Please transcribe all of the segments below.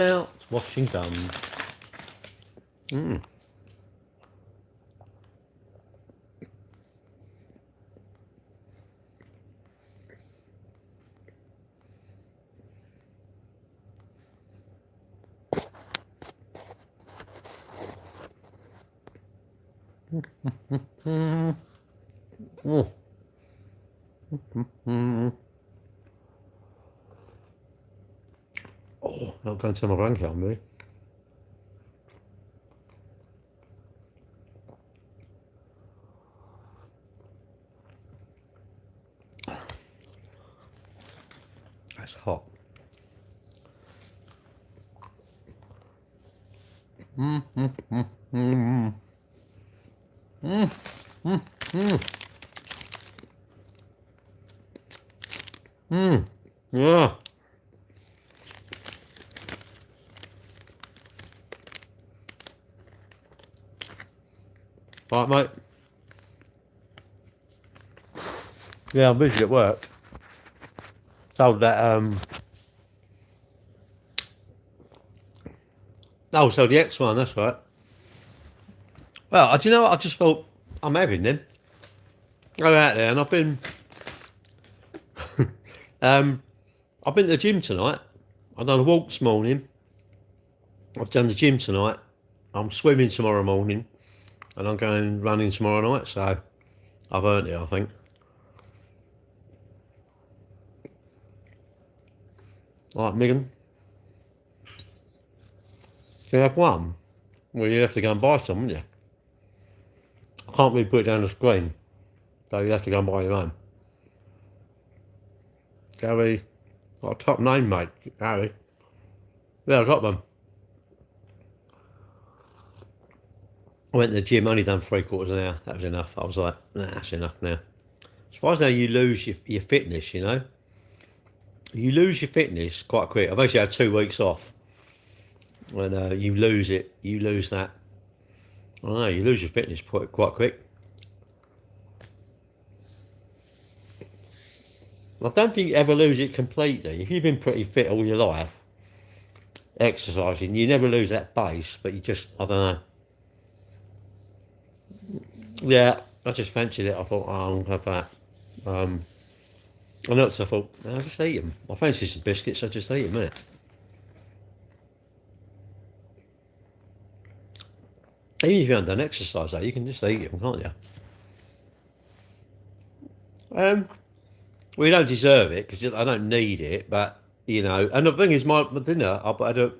Out washing guns. Oh, I'll go and turn my blanket on me. That's hot. Yeah. Right, mate. Yeah, I'm busy at work. Told that oh, so the X one, that's right. Well, do you know what? I just thought I'm having them. Go out there, and I've been I've been to the gym tonight. I've done a walk this morning. I've done the gym tonight. I'm swimming tomorrow morning, and I'm going running tomorrow night. So I've earned it, I think. Right, Megan. You have one? Well, you have to go and buy some, wouldn't you? I can't really put it down the screen, so you have to go and buy your own. Gary, got a top name, mate. Gary. Yeah, I got them. I went to the gym, only done 3/4 an hour. That was enough. I was like, nah, that's enough now. Surprised how you lose your fitness, you know? You lose your fitness quite quick. I've actually had 2 weeks off. When you lose it, you lose that. I don't know, you lose your fitness quite quick. I don't think you ever lose it completely. If you've been pretty fit all your life, exercising, you never lose that base, but you just, I don't know. Yeah, I just fancied it. I thought, oh, I'll have that. I know, so I thought, I'll just eat them. I fancy some biscuits, I just eat them, innit? Even if you haven't done exercise, though, you can just eat them, can't you? Well, you don't deserve it because I don't need it, but you know. And the thing is, my dinner, I had a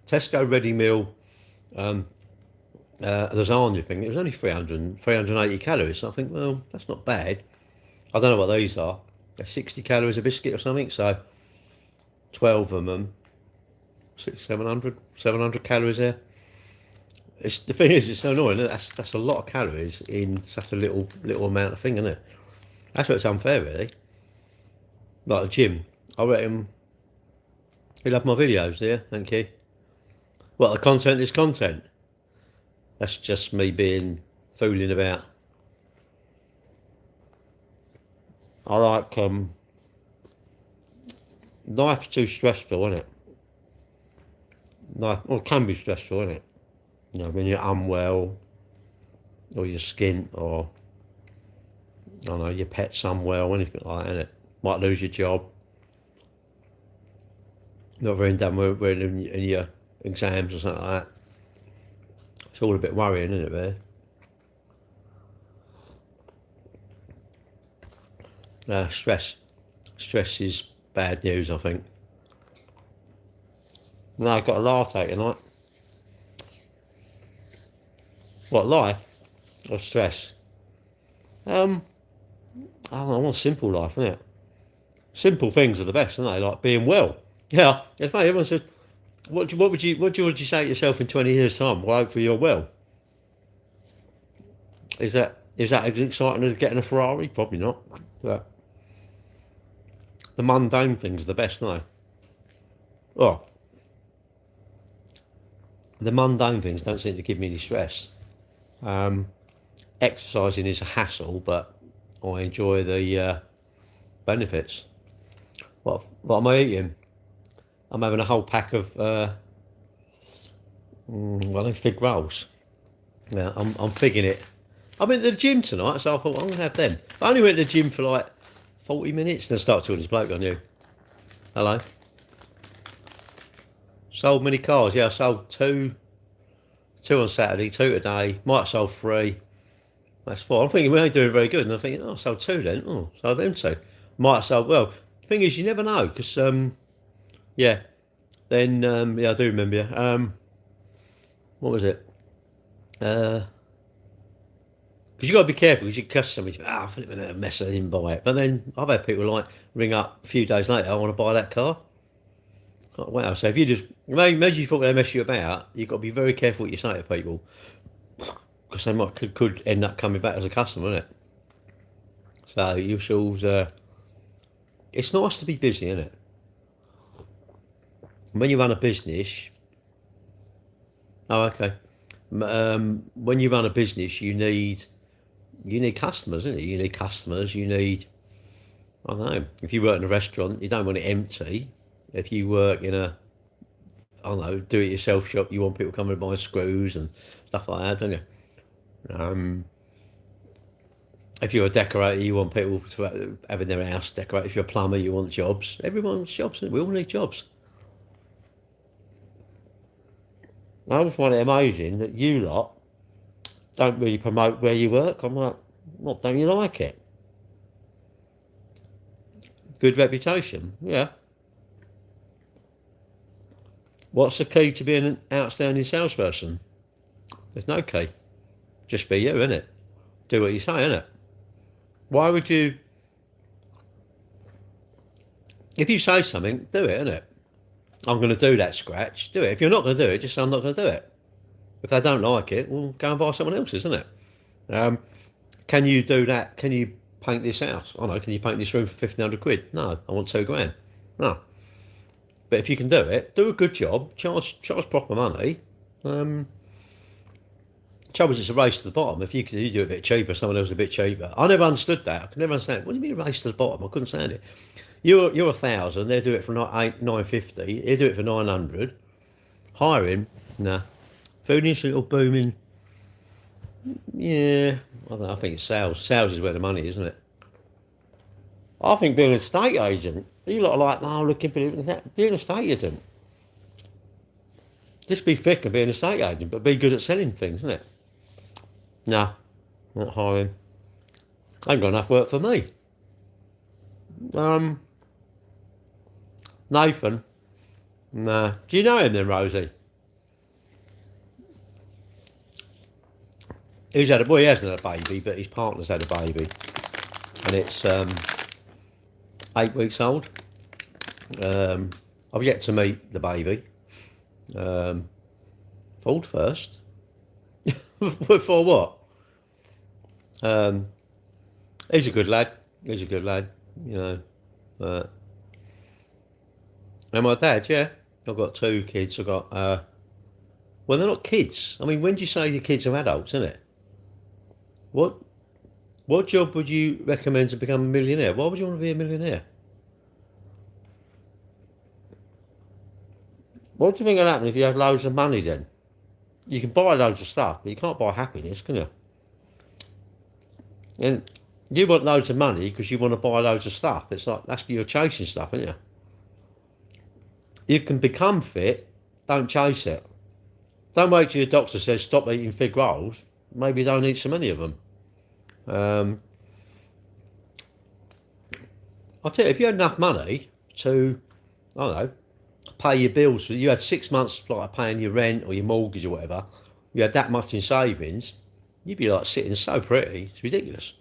Tesco ready meal lasagna thing. It was only 380 calories. So I think, well, that's not bad. I don't know what these are. They're 60 calories a biscuit or something. So 12 of them, 700 calories there. The thing is, it's so annoying. That's a lot of calories in such a little amount of thing, isn't it? That's what's unfair, really. Like the gym, I reckon you love my videos, dear. Thank you. Well, the content is content. That's just me being fooling about. I like life's too stressful, isn't it? Life, well, it can be stressful, isn't it? You know, when you're unwell, or you're skint, or I don't know, your pet's unwell, anything like that, innit? Might lose your job. Not very done with in your exams or something like that. It's all a bit worrying, isn't it, really? Stress. Stress is bad news, I think. No, I've got a latte tonight. What, life or stress? I don't know, I want a simple life, isn't it? Simple things are the best, aren't they? Like being well. Yeah, it's funny. Everyone says, what would you say to yourself in 20 years' time? Well, hopefully you're well. Is that as exciting as getting a Ferrari? Probably not. But the mundane things are the best, aren't they? Oh, the mundane things don't seem to give me any stress. Exercising is a hassle, but I enjoy the benefits. What am I eating? I'm having a whole pack of Well, they fig rolls. Yeah, I'm figging it. I went to the gym tonight, so I thought I'm gonna have them. I only went to the gym for like 40 minutes, and I started talking to this bloke on you. Hello. Sold many cars. Yeah, I sold two on Saturday, two today. Might have sold three. That's four. I'm thinking we ain't doing very good, and I'm thinking, oh, I sold two then. Oh, sold them two. Might have sold well. The thing is, you never know, because yeah. Then yeah, I do remember. What was it? Because you got to be careful because you cuss somebody. I think I'm a mess. I didn't buy it. But then I've had people like ring up a few days later. I want to buy that car. Like, wow. So if you just imagine you thought they mess you about, you've got to be very careful what you say to people because they could end up coming back as a customer, isn't it? So you should. It's nice to be busy, isn't it? When you run a business. Oh, okay. When you run a business, you need customers, isn't it? You need customers. You need, I don't know. If you work in a restaurant, you don't want it empty. If you work in a, I don't know, do-it-yourself shop, you want people coming to buy screws and stuff like that, don't you? Um, if you're a decorator, you want people to having their house decorated. If you're a plumber, you want jobs. Everyone wants jobs. We all need jobs. I just find it amazing that you lot don't really promote where you work. I'm like, what, don't you like it? Good reputation, yeah. What's the key to being an outstanding salesperson? There's no key. Just be you, innit? Do what you say, innit? Why would you... If you say something, do it, innit? I'm going to do that scratch, do it. If you're not going to do it, just say I'm not going to do it. If they don't like it, well, go and buy someone else's, isn't it? Can you do that? Can you paint this house? I know, can you paint this room for 1,500 quid? No, I want 2 grand. No. But if you can do it, do a good job, charge proper money. Trouble is, it's a race to the bottom. If you do it a bit cheaper, someone else a bit cheaper. I never understood that. I could never understand. What do you mean a race to the bottom? I couldn't stand it. You're 1,000. They do it for 950. They do it for 900. Hiring, nah. Food industry little booming. Yeah, I don't know. I think it's sales. Sales is where the money is, isn't it? I think being an estate agent, you lot are like, no, looking for that. Being an estate agent, just be thick and be an estate agent, but be good at selling things, isn't it? Nah, not hiring. Ain't got enough work for me. Nathan, nah. Do you know him then, Rosie? He hasn't had a baby, but his partner's had a baby, and it's 8 weeks old. I've yet to meet the baby. Fooled first. For what? He's a good lad. He's a good lad, you know. And my dad, yeah. I've got 2 kids. I've got, well, they're not kids. I mean, when do you say your kids are adults, isn't it? What what job would you recommend to become a millionaire? Why would you want to be a millionaire? What do you think will happen if you have loads of money then? You can buy loads of stuff, but you can't buy happiness, can you? And you want loads of money because you want to buy loads of stuff. It's like, that's you're chasing stuff, isn't you? You can become fit, don't chase it. Don't wait till your doctor says stop eating fig rolls. Maybe don't eat so many of them. I'll tell you, if you had enough money to, I don't know, pay your bills, you had 6 months like paying your rent or your mortgage or whatever, you had that much in savings, you'd be like sitting so pretty, it's ridiculous.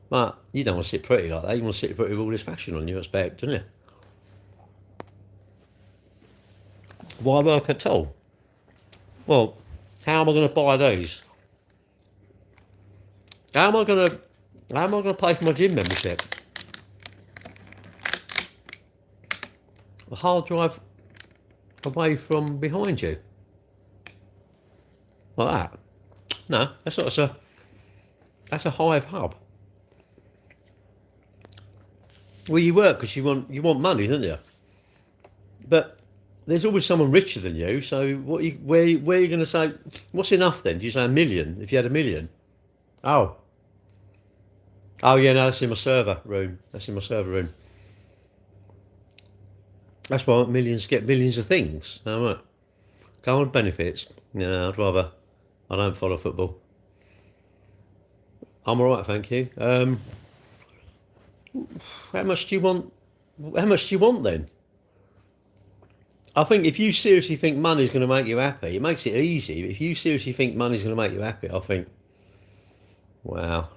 But you don't want to sit pretty like that, you want to sit pretty with all this fashion on you, I expect, don't you? Why work at all? Well, how am I going to buy these? How am I going to pay for my gym membership? A hard drive away from behind you, like that? No, that's not. That's a Hive hub. Well, you work because you want money, don't you? But there's always someone richer than you. So where are you going to say, what's enough then? Do you say a million if you had a million? Oh. Oh, yeah, no, that's in my server room. That's in my server room. That's why millions get millions of things. All right. Go on, benefits. No, I don't follow football. I'm all right, thank you. How much do you want? How much do you want then? I think if you seriously think money's going to make you happy, it makes it easy. If you seriously think money's going to make you happy, I think, wow,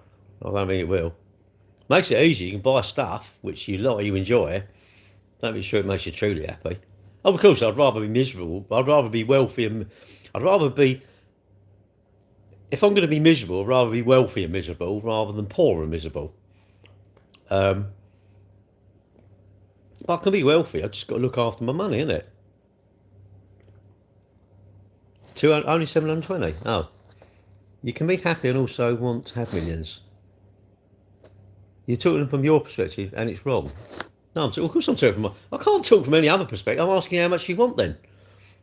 I don't think it will. Makes it easy. You can buy stuff which you like, you enjoy. Don't be sure it makes you truly happy. Oh, of course, I'd rather be miserable. I'd rather be wealthy and I'd rather be. If I'm going to be miserable, I'd rather be wealthy and miserable rather than poor and miserable. But I can be wealthy. I just got to look after my money, innit? Only 720. Oh, you can be happy and also want to have millions. You're talking from your perspective, and it's wrong. No, of course I'm talking from. I can't talk from any other perspective. I'm asking how much you want then.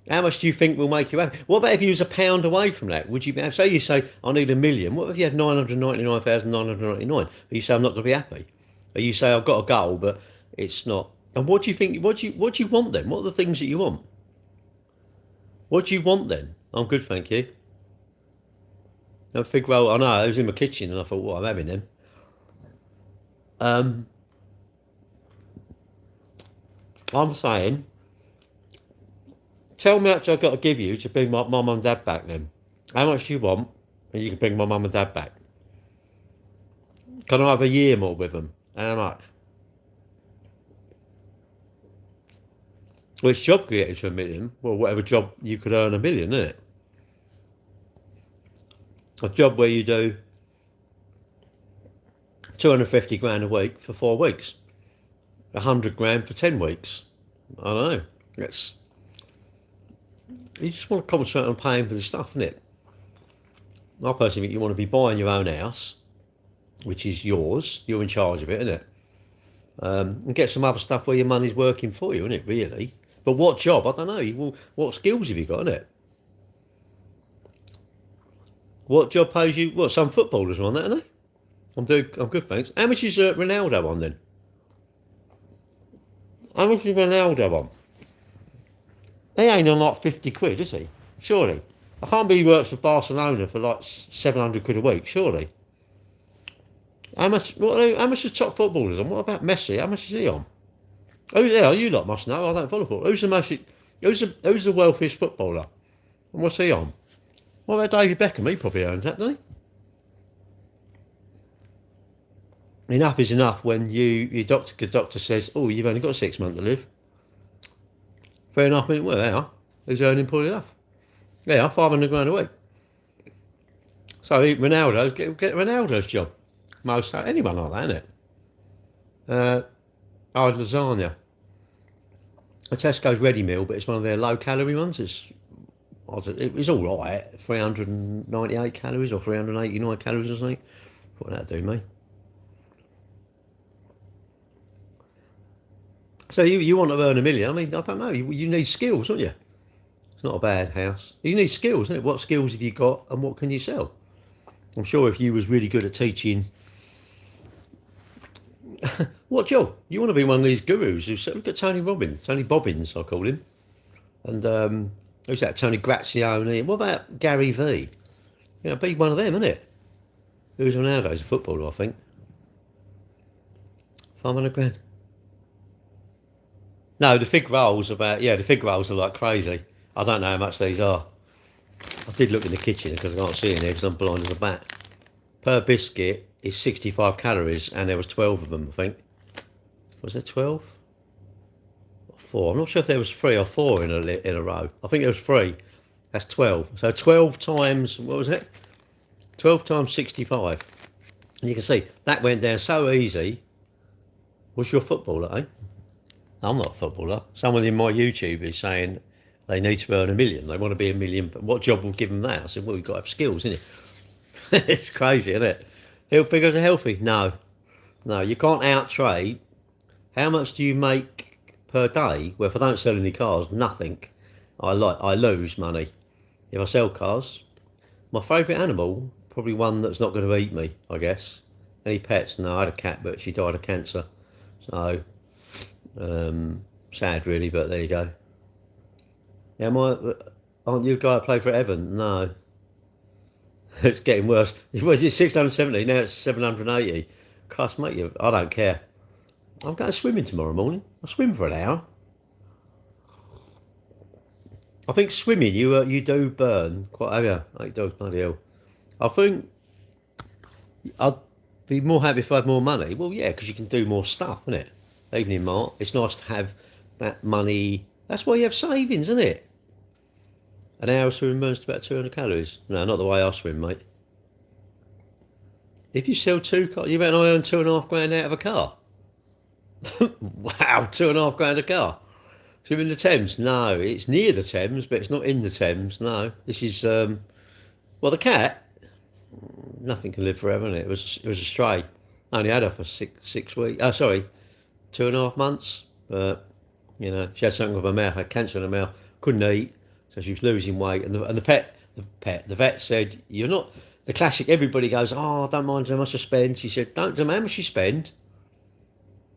How much do you think will make you happy? What about if you was a pound away from that? Would you say you say I need a million? What if you had 999,999? You say I'm not going to be happy. Or you say I've got a goal, but it's not. And what do you think? What do you want then? What are the things that you want? What do you want then? I'm good, thank you. I fig roll. I know I was in my kitchen and I thought, what I'm having them. I'm saying, tell me how much I've got to give you to bring my mum and dad back then. How much do you want, and you can bring my mum and dad back? Can I have a year more with them? How much? Which job could get you to a million? Well, whatever job you could earn a million, isn't it? A job where you do 250 grand a week for 4 weeks. 100 grand for 10 weeks. I don't know. You just want to concentrate on paying for the stuff, innit? I personally think you want to be buying your own house, which is yours. You're in charge of it, isn't it? And get some other stuff where your money's working for you, isn't it, really? But what job? I don't know. What skills have you got, innit? What job pays you? What, some footballers are on that, aren't they? I'm good, thanks. How much is Ronaldo on then? How much is Ronaldo on? He ain't on like 50 quid, is he? Surely. I can't believe he works for Barcelona for like 700 quid a week, surely. How much is top footballers on? What about Messi? How much is he on? You lot must know. I don't follow football. Who's the wealthiest footballer? And what's he on? What about David Beckham? He probably earns that, doesn't he? Enough is enough when your doctor says, oh, you've only got 6 months to live. Fair enough, well, they are. He's earning probably enough. Yeah, 500 grand a week. So Ronaldo, get Ronaldo's job. Anyone like that, innit? I had lasagna. A Tesco's ready meal, but it's one of their low calorie ones. It was all right, 398 calories or 389 calories or something. What would that do me? So you want to earn a million? I mean, I don't know. You need skills, don't you? It's not a bad house. You need skills, isn't it? What skills have you got, and what can you sell? I'm sure if you was really good at teaching, what job? You want to be one of these gurus? Look at Tony Bobbins, I call him, and who's that? Tony Grazioni. What about Gary V? Be one of them, isn't it? Who's nowadays a footballer, I think. 500 grand. No, the fig rolls the fig rolls are like crazy. I don't know how much these are. I did look in the kitchen because I can't see in there because I'm blind as a bat. Per biscuit is 65 calories and there was 12 of them, I think. Was there 12? Or 4? I'm not sure if there was 3 or 4 in a row. I think there was 3. That's 12. So 12 times, what was it? 12 times 65. And you can see, that went down so easy. What's your footballer, eh? I'm not a footballer. Someone in my YouTube is saying they need to earn a million. They want to be a million. But what job will give them that? I said, well, you've got to have skills, isn't it? It's crazy, isn't it? Health figures are healthy. No, you can't out trade. How much do you make per day. Well, if I don't sell any cars, nothing. I lose money. If I sell cars, my favourite animal, probably one that's not going to eat me, I guess. Any pets? No, I had a cat, but she died of cancer. So, sad really, but there you go. Aren't you the guy that played for Everton? No. It's getting worse. Was it 670? Now it's 780. Christ, mate, I don't care. I'm going swimming tomorrow morning. I'll swim for an hour. I think swimming, you do burn quite. Oh yeah, it does, bloody hell. I think I'd be more happy if I had more money. Well, yeah, because you can do more stuff, isn't it? Even in March, it's nice to have that money. That's why you have savings, isn't it? An hour swimming burns about 200 calories. No, not the way I swim, mate. If you sell two cars, you reckon I earn £2.5 grand out of a car? Wow, £2.5 grand a car. Swim in the Thames? No, it's near the Thames, but it's not in the Thames. No, this is well, the cat. Nothing can live forever, innit? It was a stray. I only had her for six weeks. Oh, sorry, 2.5 months. But you know, she had something with her mouth. Had cancer in her mouth. Couldn't eat, so she was losing weight. And the vet said, "You're not." The classic. Everybody goes, "Oh, I don't mind how much I spend." She said, "Don't how much you spend.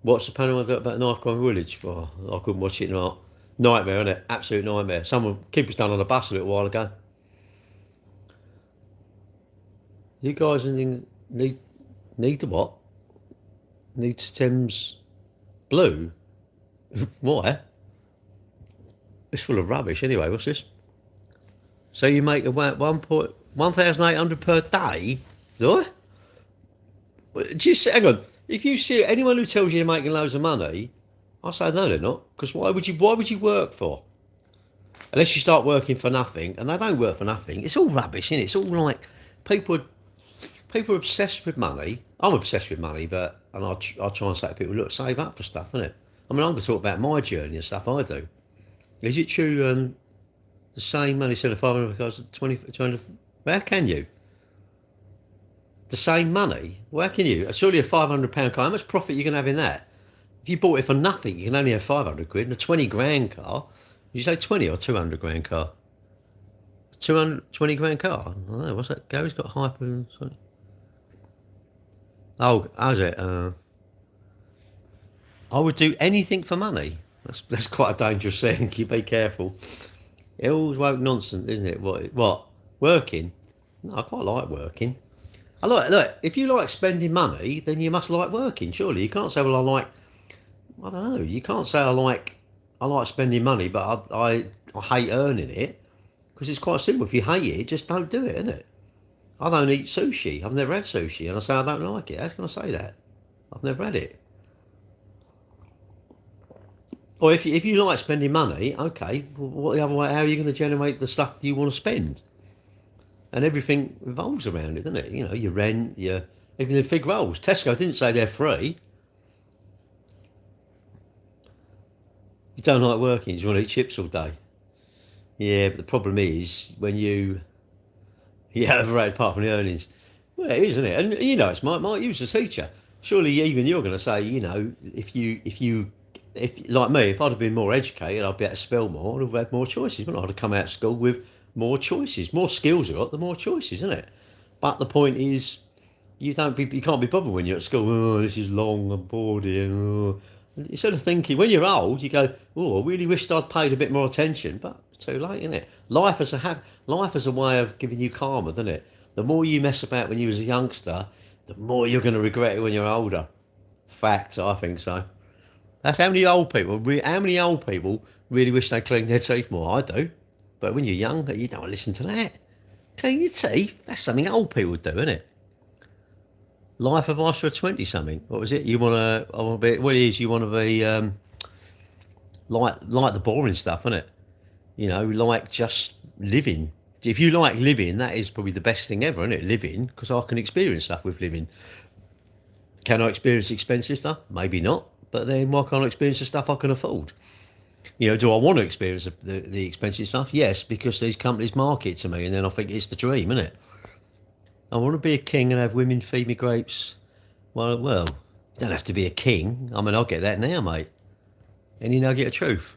What's the panel about Knife Crime Village?" Oh, I couldn't watch it. Not nightmare, isn't it? Absolute nightmare. Someone keep us down on a bus a little while ago. You guys need the what? Need Thames Blue? Why? It's full of rubbish anyway. What's this? So you make a 1,800 per day? Do I? Just hang on. If you see anyone who tells you you're making loads of money, I say no, they're not. Because why would you work for? Unless you start working for nothing, and they don't work for nothing. It's all rubbish, isn't it? It's all like people are obsessed with money. I'm obsessed with money, but I try and say to people, look, save up for stuff, isn't it? I mean, I'm going to talk about my journey and stuff I do. Is it true? The same money instead of 500 because 200. How can you? The same money? Well, how can you? Surely a £500 car. How much profit are you going to have in that? If you bought it for nothing, you can only have 500 quid. And a 20 grand car. Did you say 20 or 200 grand car? 220 grand car. I don't know. What's that? Gary's got hyper. Sorry. Oh, how's it? I would do anything for money. That's quite a dangerous thing. You be careful. It always woke nonsense, isn't it? What? Working? No, I quite like working. Look. If you like spending money, then you must like working. Surely you can't say, well, I don't know. You can't say I like spending money, but I hate earning it, because it's quite simple. If you hate it, just don't do it, innit? I don't eat sushi. I've never had sushi, and I say I don't like it. How can I say that? I've never had it. Or if you like spending money, okay, well, what the other way? How are you going to generate the stuff that you want to spend? And everything revolves around it, doesn't it? You know, your rent, even the fig rolls. Tesco didn't say they're free. You don't like working, you want to eat chips all day. Yeah, but the problem is when you overrate apart from the earnings. Well, it is, isn't it? And you know, it's Mike. You was a teacher. Surely even you're going to say, you know, if like me, if I'd have been more educated, I'd be able to spell more, I'd have had more choices. But I'd have come out of school with more choices, more skills. I've got the more choices, isn't it? But the point is, you can't be bothered when you're at school. Oh, this is long and bored here. Oh. Instead of thinking, when you're old, you go, oh, I really wished I'd paid a bit more attention. But it's too late, isn't it? Life as a way of giving you karma, doesn't it? The more you mess about when you was a youngster, the more you're going to regret it when you're older. Fact, I think so. That's how many old people really wish they cleaned their teeth more. I do. But when you're young, you don't listen to that. Clean your teeth? That's something old people do, isn't it? Life advice for a 20-something. What was it? I want to be. What it is? You want to be like the boring stuff, isn't it? You know, like just living. If you like living, that is probably the best thing ever, isn't it? Living, because I can experience stuff with living. Can I experience expensive stuff? Maybe not. But then why can't I experience the stuff I can afford? You know, do I want to experience the expensive stuff? Yes, because these companies market to me, and then I think it's the dream, isn't it? I want to be a king and have women feed me grapes. Well, you don't have to be a king. I mean, I'll get that now, mate. Any nugget of truth?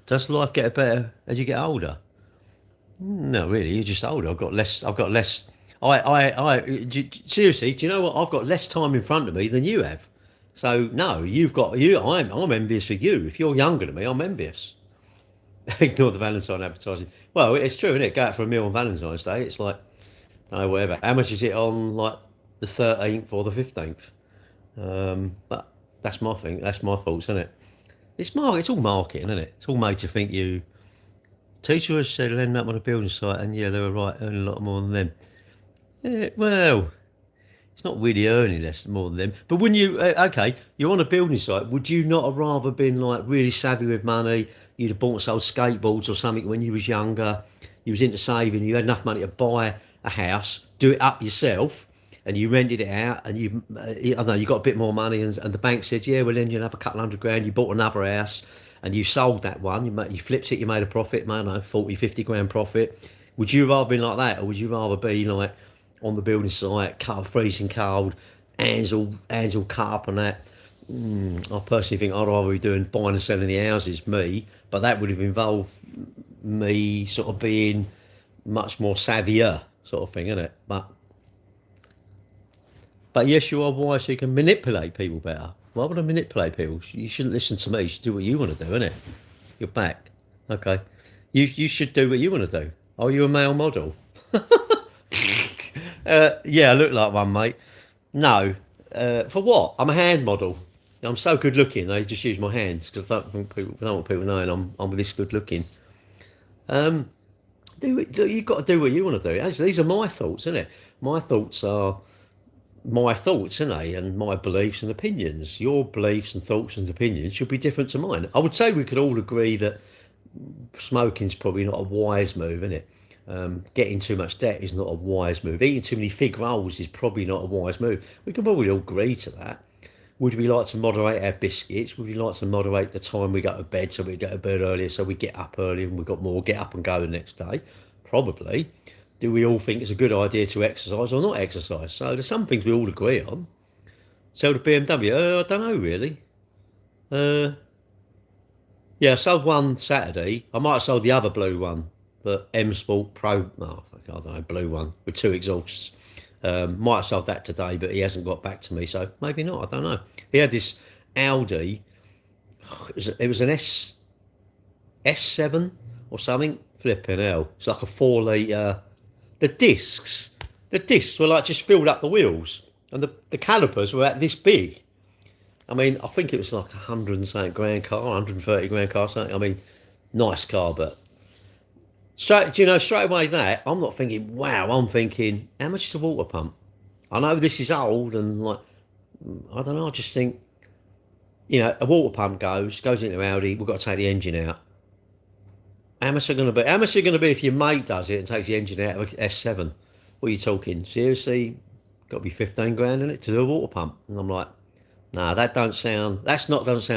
Does life get better as you get older? No, really. You're just older. I've got less. I've got less. Seriously, do you know what? I've got less time in front of me than you have. So no, you've got you. I'm envious of you. If you're younger than me, I'm envious. Ignore the Valentine advertising. Well, it's true, isn't it? Go out for a meal on Valentine's Day. It's like, no, whatever. How much is it on like the 13th or the 15th? But that's my thing. That's my thoughts, isn't it? It's It's all marketing, isn't it? It's all made to think you. Teacher has said he'll end up on a building site, and yeah, they were right, earning a lot more than them. Yeah, well, it's not really earning less more than them. But wouldn't you? Okay, you're on a building site. Would you not have rather been like really savvy with money? You'd have bought some skateboards or something when you was younger. You was into saving. You had enough money to buy a house, do it up yourself, and you rented it out. And I don't know, you got a bit more money, and the bank said, yeah, well then you'll have a couple $100,000. You bought another house, and you sold that one. You flipped it. You made a profit. I don't know, 40, 50 grand profit. Would you rather been like that, or would you rather be like on the building site, freezing cold, hands all cut up and that? I personally think I'd rather be doing buying and selling the houses, me, but that would have involved me sort of being much more savvier, sort of thing, isn't it? But yes, you are wise, so you can manipulate people better. Why would I manipulate people? You shouldn't listen to me. You should do what you want to do, innit? You're back. Okay. You should do what you want to do. Are you a male model? Yeah, I look like one, mate. No. For what? I'm a hand model. I'm so good looking. I just use my hands because I don't want people knowing I'm this good looking. You've got to do what you want to do. Actually, these are my thoughts, isn't it? My thoughts are my thoughts, isn't they? And my beliefs and opinions. Your beliefs and thoughts and opinions should be different to mine. I would say we could all agree that smoking's probably not a wise move, isn't it? Getting too much debt is not a wise move. Eating too many fig rolls is probably not a wise move. We can probably all agree to that. Would we like to moderate our biscuits? Would we like to moderate the time we go to bed so we go to bed earlier so we get up early and we've got more get up and go the next day? Probably. Do we all think it's a good idea to exercise or not exercise? So there's some things we all agree on. Sell the BMW? I don't know really. Yeah, I sold one Saturday. I might have sold the other blue one, the M Sport Pro. Oh, I don't know, blue one with 2 exhausts. Might have sold that today, but he hasn't got back to me, so maybe not. I don't know. He had this Audi. It was an S7 or something. Flipping hell! It's like a 4 litre. The discs were like just filled up the wheels, and the calipers were at this big. I mean, I think it was like 100 grand car, 130 grand car, something. I mean, nice car, but straight away that I'm not thinking, wow. I'm thinking, how much is a water pump? I know this is old and like, I don't know. I just think, a water pump goes into Audi. We've got to take the engine out. How much are going to be? How much are going to be if your mate does it and takes the engine out of S7? What are you talking? Seriously, got to be 15 grand in it to do a water pump. And I'm like, nah, doesn't sound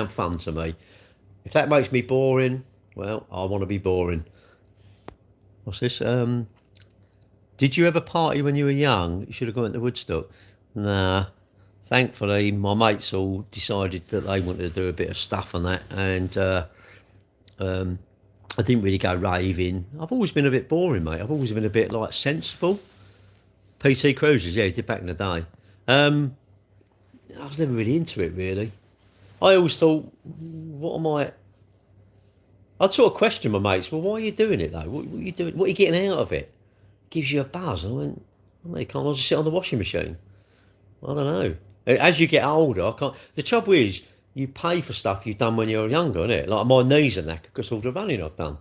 fun to me. If that makes me boring, well, I want to be boring. What's this? Did you ever party when you were young? You should have gone to Woodstock. Nah. Thankfully, my mates all decided that they wanted to do a bit of stuff on that, and I didn't really go raving. I've always been a bit boring, mate. I've always been a bit like sensible. PT Cruisers, yeah, he did back in the day. I was never really into it, really. I always thought, what am I? I'd sort of question my mates. Well, why are you doing it though? What are you doing? What are you getting out of it? Gives you a buzz. I went, well, you can't just sit on the washing machine. I don't know. As you get older, I can't. The trouble is, you pay for stuff you've done when you were younger, innit? Like my knees are knackered because of all the running I've done.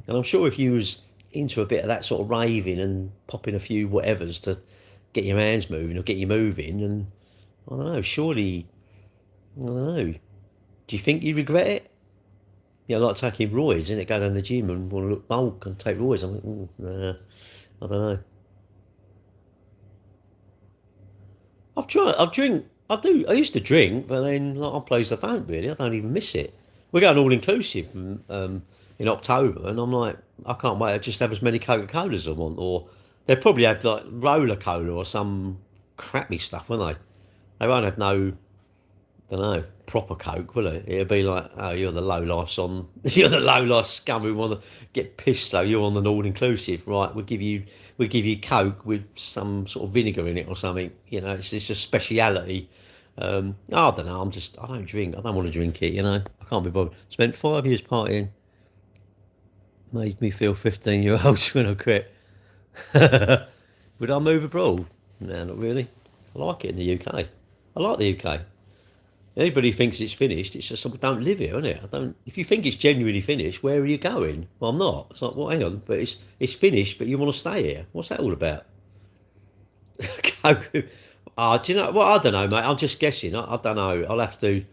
And I'm sure if you was into a bit of that sort of raving and popping a few whatevers to get your hands moving or get you moving, and I don't know, surely, I don't know. Do you think you regret it? Like taking roids, innit? Go down the gym and want to look bulk and take roids. I'm like, nah, I don't know. I used to drink, but then like on places I don't really. I don't even miss it. We're going all inclusive in October, and I'm like, I can't wait. I just have as many Coca-Colas as I want, or they'll probably have like roller cola or some crappy stuff, won't they? They won't have no. don't know, proper Coke, will it? It'll be like, oh, you're the low life's on, you're the low life scum who want to get pissed. So you're on the all inclusive, right? We give you Coke with some sort of vinegar in it or something. You know, it's a speciality. I don't know. I don't drink. I don't want to drink it. You know, I can't be bothered. Spent 5 years partying. Made me feel 15-year-old when I quit. Would I move abroad? No, not really. I like it in the UK. I like the UK. Anybody thinks it's finished, it's just I don't live here, isn't it? I don't. If you think it's genuinely finished, where are you going? Well, I'm not. It's like, well, hang on, but it's finished, but you want to stay here. What's that all about? Do you know? Well, I don't know, mate. I'm just guessing. I don't know. I'll have to.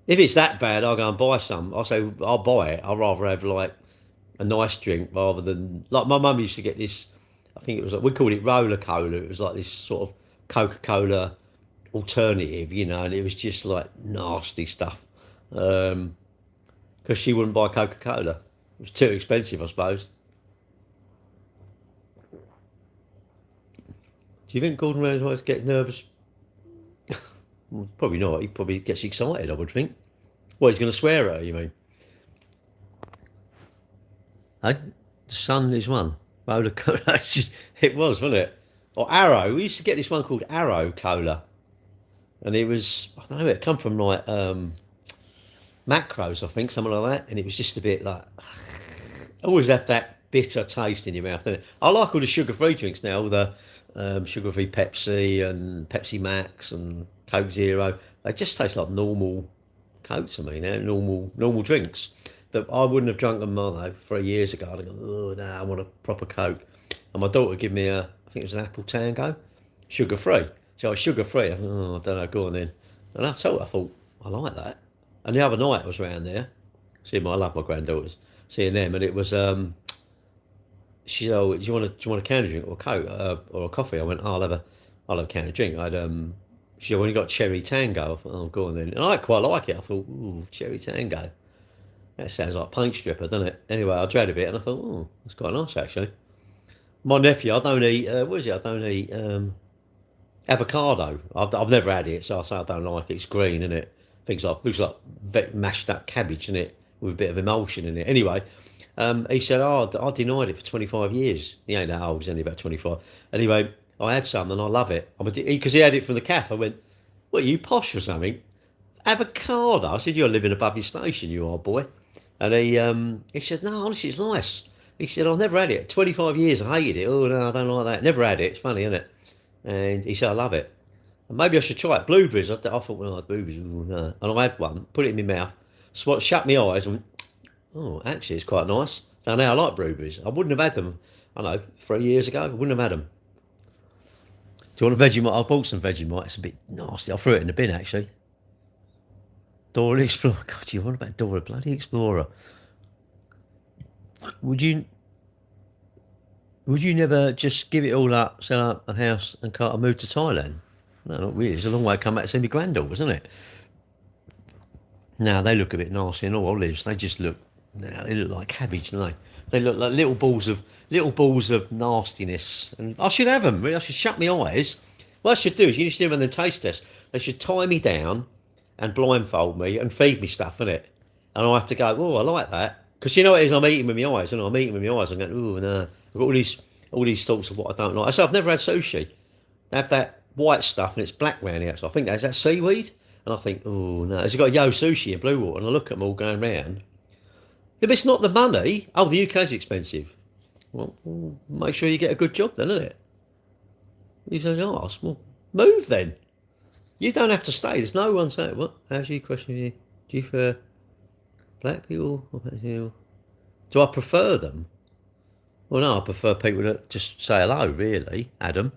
If it's that bad, I'll go and buy some. I'll say I'll buy it. I'd rather have like a nice drink rather than like my mum used to get this. I think it was like we called it roller cola. It was like this sort of Coca Cola alternative, you know, and it was just like nasty stuff. Because she wouldn't buy Coca Cola. It was too expensive, I suppose. Do you think Gordon Ramsay might get nervous? Well, probably not. He probably gets excited, I would think. Well, he's going to swear at her, you mean? Hey, the sun is one. Roller cola. It was, wasn't it? Or Arrow. We used to get this one called Arrow Cola. And it was, I don't know, it come from like macros, I think, something like that. And it was just a bit like, always have that bitter taste in your mouth, don't it? I like all the sugar-free drinks now, all the sugar-free Pepsi and Pepsi Max and Coke Zero. They just taste like normal Coke to me now, normal drinks. But I wouldn't have drunk them, I don't know, 3 years ago. I'd have gone, oh, no, I want a proper Coke. And my daughter gave me I think it was an Apple Tango, sugar-free. So I was sugar-free. I thought, oh, I don't know, go on then. And I thought, I like that. And the other night I was around there, I love my granddaughters, seeing them, and it was, she said, oh, do you want a candy drink or a Coke or a coffee? I went, oh, I'll have a candy drink. She said, well, you got cherry tango. I thought, oh, go on then. And I quite like it. I thought, ooh, cherry tango. That sounds like paint stripper, doesn't it? Anyway, I tried a bit and I thought, oh, that's quite nice actually. My nephew, I don't eat, what is it? I don't eat avocado. I've never had it, so I say I don't like it. It's green, isn't it? Things like looks like mashed up cabbage, isn't it? With a bit of emulsion in it. Anyway, he said, "Oh, I denied it for 25 years. He ain't that old. He's only about 25." Anyway, I had some and I love it. Because he had it from the calf. I went, "What? Are you posh or something? Avocado?" I said, "You're living above your station, you are, boy." And he said, "No, honestly, it's nice." He said, "I've never had it. 25 years. I hated it. Oh no, I don't like that. Never had it. It's funny, isn't it?" And he said, "I love it. And maybe I should try it. Blueberries." I thought, well, blueberries. Oh, no. And I had one, put it in my mouth, shut my eyes, and went, oh, actually, it's quite nice. So now I like blueberries. I wouldn't have had them, I don't know, 3 years ago. I wouldn't have had them. Do you want a Vegemite? I bought some Vegemite. It's a bit nasty. I threw it in the bin, actually. Dora the Explorer. God, you want about Dora bloody Explorer? Would you never just give it all up, sell up a house and car and move to Thailand? No, not really. It's a long way to come back to see my granddaughters, isn't it? Now they look a bit nasty and all olives. They just look. Now they look like cabbage, don't they? They look like little balls of nastiness. And I should have them. Really, I should shut my eyes. What I should do is you should do them taste test. They should tie me down and blindfold me and feed me stuff, innit? And I have to go, oh, I like that. Because you know what it is, I'm eating with my eyes, and I'm eating with my eyes. I'm going, oh, no. I've got all these thoughts of what I don't like. So I've never had sushi. They have that white stuff and it's black round the outside. I think that's that seaweed. And I think, oh, no. Has it got Yo Sushi in Bluewater? And I look at them all going round. If it's not the money, oh, the UK's expensive. Well, make sure you get a good job then, isn't it? He says, oh, well, move then. You don't have to stay. There's no one saying, what? How's your question? Do you prefer black people or black people? Do I prefer them? Well, no, I prefer people that just say hello, really, Adam.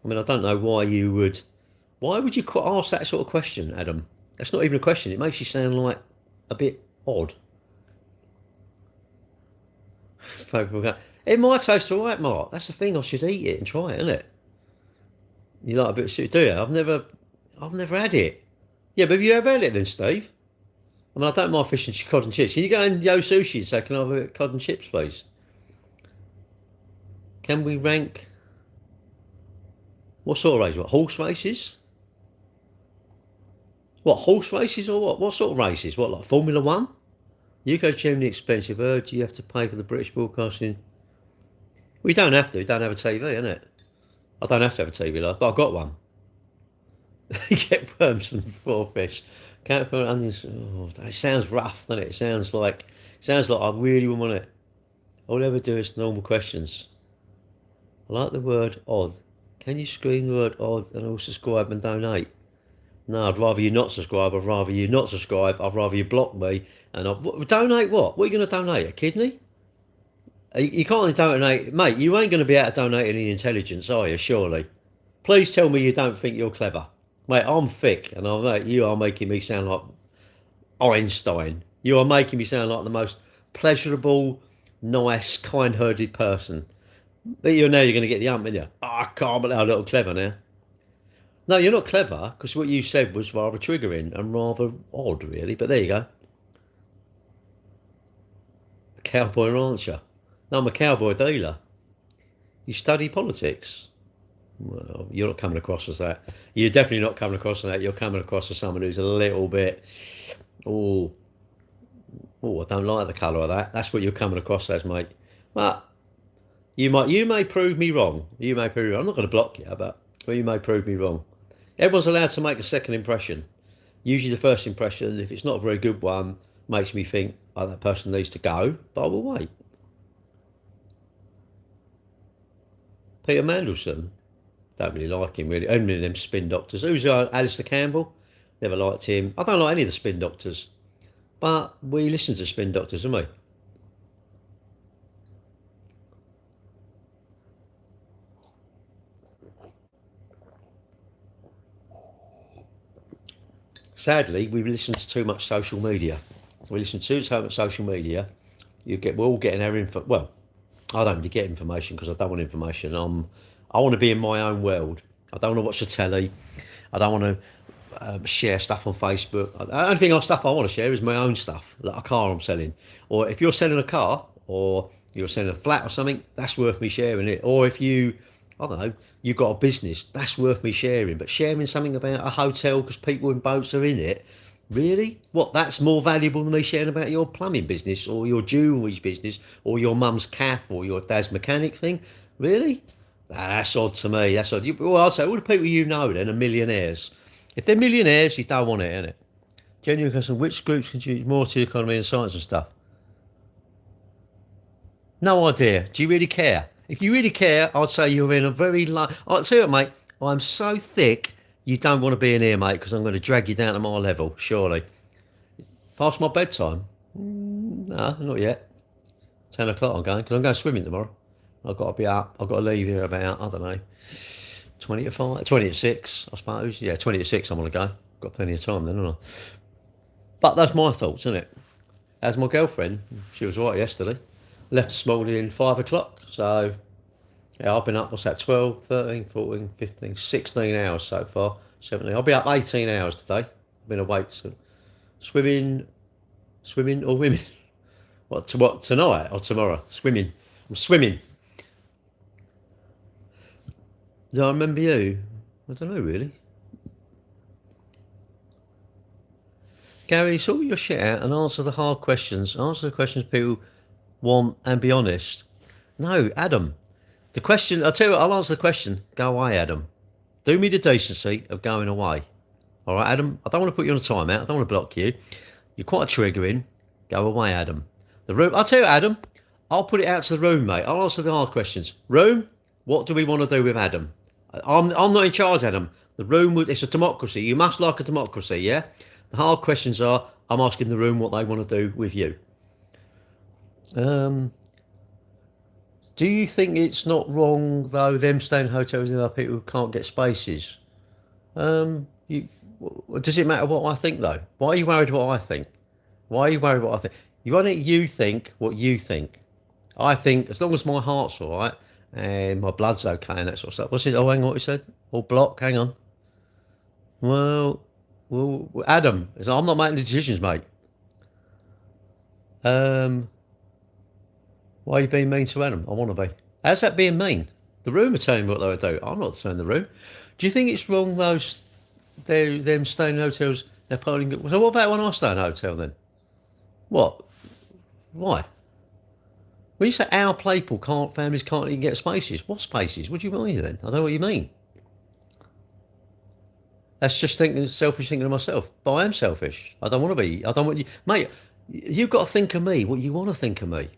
I mean, I don't know why you would. Why would you ask that sort of question, Adam? That's not even a question. It makes you sound like a bit odd. People go, it might taste all right, Mark. That's the thing. I should eat it and try it, isn't it? You like a bit of sushi, do you? I've never had it. Yeah, but have you ever had it then, Steve? I mean, I don't mind fish and cod and chips. Can you go and Yo Sushi and say, can I have a cod and chips, please? Can we rank? What sort of race? What, horse races? What, horse races or what? What sort of races? What, like Formula One? UK generally expensive. Do you have to pay for the British broadcasting? We don't have to. We don't have a TV, innit? I don't have to have a TV, like, but I've got one. You get worms from the four fish. Can't put onions. Oh, it sounds rough, doesn't it? It sounds like I really want it. All I ever do is normal questions. I like the word odd. Can you scream the word odd and also subscribe and donate? No, I'd rather you not subscribe. I'd rather you not subscribe. I'd rather you block me. And donate what? What are you going to donate? A kidney? You can't donate, mate. You ain't going to be able to donate any intelligence, are you? Surely. Please tell me you don't think you're clever, mate. I'm thick, and mate, you are making me sound like Einstein. You are making me sound like the most pleasurable, nice, kind-hearted person. But you're going to get the ump, aren't you? Oh, I can't believe I'm a little clever now. No, you're not clever because what you said was rather triggering and rather odd, really. But there you go. A cowboy rancher. No, I'm a cowboy dealer. You study politics. Well, you're not coming across as that. You're definitely not coming across as that. You're coming across as someone who's a little bit, oh, I don't like the colour of that. That's what you're coming across as, mate. But you may prove me wrong. You may prove me wrong. I'm not going to block you, but you may prove me wrong. Everyone's allowed to make a second impression. Usually the first impression, if it's not a very good one, makes me think, oh, that person needs to go, but I will wait. Peter Mandelson, don't really like him really. Only them spin doctors. Who's Alistair Campbell? Never liked him. I don't like any of the spin doctors. But we listen to spin doctors, don't we? Sadly, we listen to too much social media. We listen to too much social media. We're all getting our info. Well, I don't really get information because I don't want information. I want to be in my own world. I don't want to watch the telly. I don't want to share stuff on Facebook. The only stuff I want to share is my own stuff, like a car I'm selling. Or if you're selling a car or you're selling a flat or something, that's worth me sharing it. Or if I don't know, you've got a business, that's worth me sharing. But sharing something about a hotel because people in boats are in it, really? What, that's more valuable than me sharing about your plumbing business or your jewellery business or your mum's cafe or your dad's mechanic thing? Really? That's odd to me. That's odd. Well, I'd say all the people you know then are millionaires. If they're millionaires, you don't want it, innit? Genuine question, which groups contribute more to the economy and science and stuff? No idea. Do you really care? If you really care, I'd say you're in a very low. I'll tell you what, mate. I'm so thick, you don't want to be in here, mate, because I'm going to drag you down to my level, surely. Past my bedtime? No, not yet. 10 o'clock I'm going, because I'm going swimming tomorrow. I've got to be up. I've got to leave here about, I don't know, 20 to 5, 20 to 6, I suppose. Yeah, 20 to 6 I'm going to go. Got plenty of time then, haven't I? But that's my thoughts, isn't it? As my girlfriend, she was right yesterday. Left this morning 5 o'clock. So, yeah, I've been up, what's that, 12, 13, 14, 15, 16 hours so far. 17. I'll be up 18 hours today. I've been awake. So swimming or women? What, tonight or tomorrow? Swimming. I'm swimming. Do I remember you? I don't know, really. Gary, sort your shit out and answer the hard questions. Answer the questions people want and be honest. No, Adam. The question, I'll tell you what, I'll answer the question. Go away, Adam. Do me the decency of going away. All right, Adam? I don't want to put you on a timeout. I don't want to block you. You're quite triggering. Go away, Adam. The room, I'll tell you, Adam, I'll put it out to the room, mate. I'll answer the hard questions. Room, what do we want to do with Adam? I'm not in charge, Adam. The room, it's a democracy. You must like a democracy, yeah? The hard questions are, I'm asking the room what they want to do with you. Do you think it's not wrong, though, them staying in hotels and other people who can't get spaces? Does it matter what I think, though? Why are you worried what I think? Why are you worried what I think? Why don't you think what you think? I think, as long as my heart's all right and my blood's okay and that sort of stuff. What's it? Oh, hang on, what he said? Or block, hang on. Well, Adam, I'm not making the decisions, mate. Why are you being mean to Adam? I want to be. How's that being mean? The room are telling me what they would do. I'm not telling the room. Do you think it's wrong, them staying in hotels Napoleon. So what about when I stay in a hotel then? What? Why? When you say our people can't, families can't even get spaces, what spaces? What do you mean then? I don't know what you mean. That's just selfish thinking of myself. But I am selfish. I don't want to be. I don't want you, mate. You've got to think of me what you want to think of me.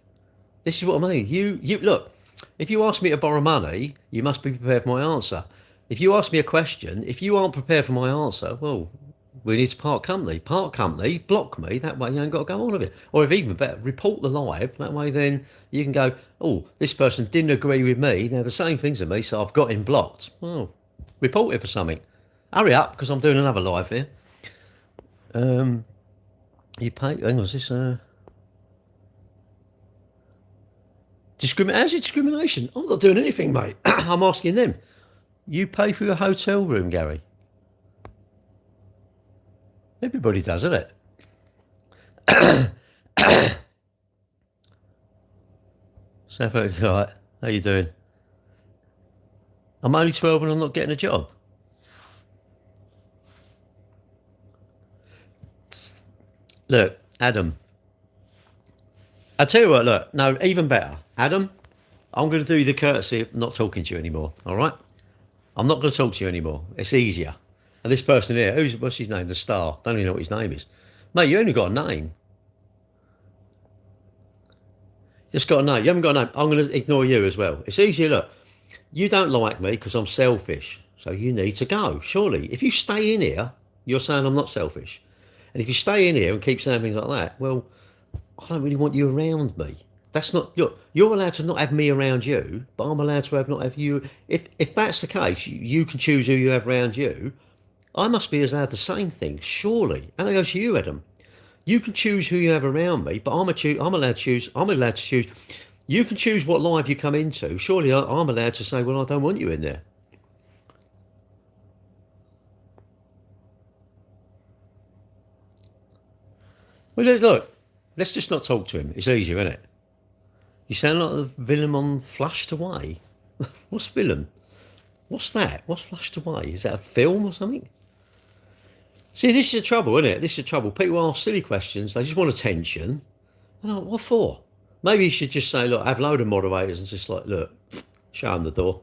This is what I mean. You look. If you ask me to borrow money, you must be prepared for my answer. If you ask me a question, if you aren't prepared for my answer, well, we need to part company. Part company, block me. That way you ain't got to go on with it. Or if even better, report the live. That way then you can go, oh, this person didn't agree with me. They're the same things as me, so I've got him blocked. Well, report it for something. Hurry up, because I'm doing another live here. You pay. Hang on, is this how's it discrimination? I'm not doing anything, mate. I'm asking them. You pay for your hotel room, Gary. Everybody does, isn't it? South Africa, right. How you doing? I'm only 12 and I'm not getting a job. Look, Adam. I tell you what, look, no, even better. Adam, I'm going to do you the courtesy of not talking to you anymore, all right? I'm not going to talk to you anymore. It's easier. And this person here, what's his name? The Star. Don't even know what his name is. Mate, you only got a name. Just got a name. You haven't got a name. I'm going to ignore you as well. It's easier. Look, you don't like me because I'm selfish. So you need to go, surely. If you stay in here, you're saying I'm not selfish. And if you stay in here and keep saying things like that, well, I don't really want you around me. That's not, you're allowed to not have me around you, but I'm allowed to not have you. If that's the case, you can choose who you have around you. I must be allowed the same thing, surely. And that goes to you, Adam. You can choose who you have around me, but I'm allowed to choose. You can choose what live you come into. Surely I'm allowed to say, well, I don't want you in there. Well, let's just not talk to him. It's easier, isn't it? You sound like the villain on Flushed Away. What's villain? What's that? What's Flushed Away? Is that a film or something? See, this is the trouble, isn't it? This is the trouble. People ask silly questions. They just want attention. And what for? Maybe you should just say, look, have a load of moderators and just like, look, show them the door.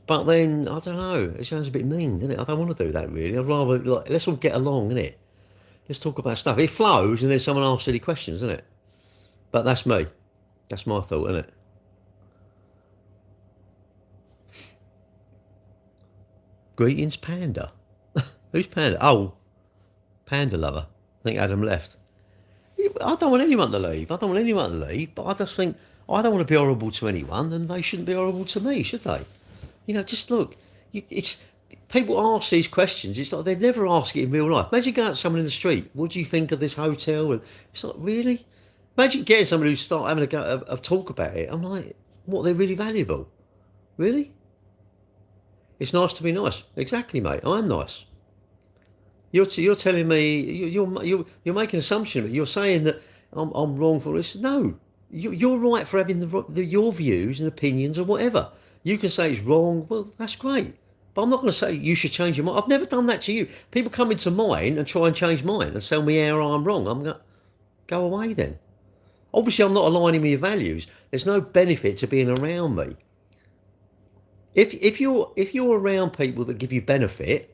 But then, I don't know. It sounds a bit mean, doesn't it? I don't want to do that, really. I'd rather, like, let's all get along, innit? Let's talk about stuff. It flows and then someone asks silly questions, isn't it? But that's me. That's my thought, isn't it? Greetings, Panda. Who's Panda? Oh, Panda Lover. I think Adam left. I don't want anyone to leave. But I just think I don't want to be horrible to anyone, and they shouldn't be horrible to me, should they? Just look. It's people ask these questions. It's like they never ask it in real life. Imagine going out to someone in the street. What do you think of this hotel? And it's like, really? Imagine getting somebody who start having a talk about it. I'm like, what? They're really valuable, really? It's nice to be nice. Exactly, mate. I'm nice. You're telling me you're making an assumption, but you're saying that I'm wrong for this. No, you're right for having your views and opinions or whatever. You can say it's wrong. Well, that's great, but I'm not going to say you should change your mind. I've never done that to you. People come into mine and try and change mine and tell me how I'm wrong. I'm going to go away then. Obviously, I'm not aligning with your values. There's no benefit to being around me. If you're around people that give you benefit,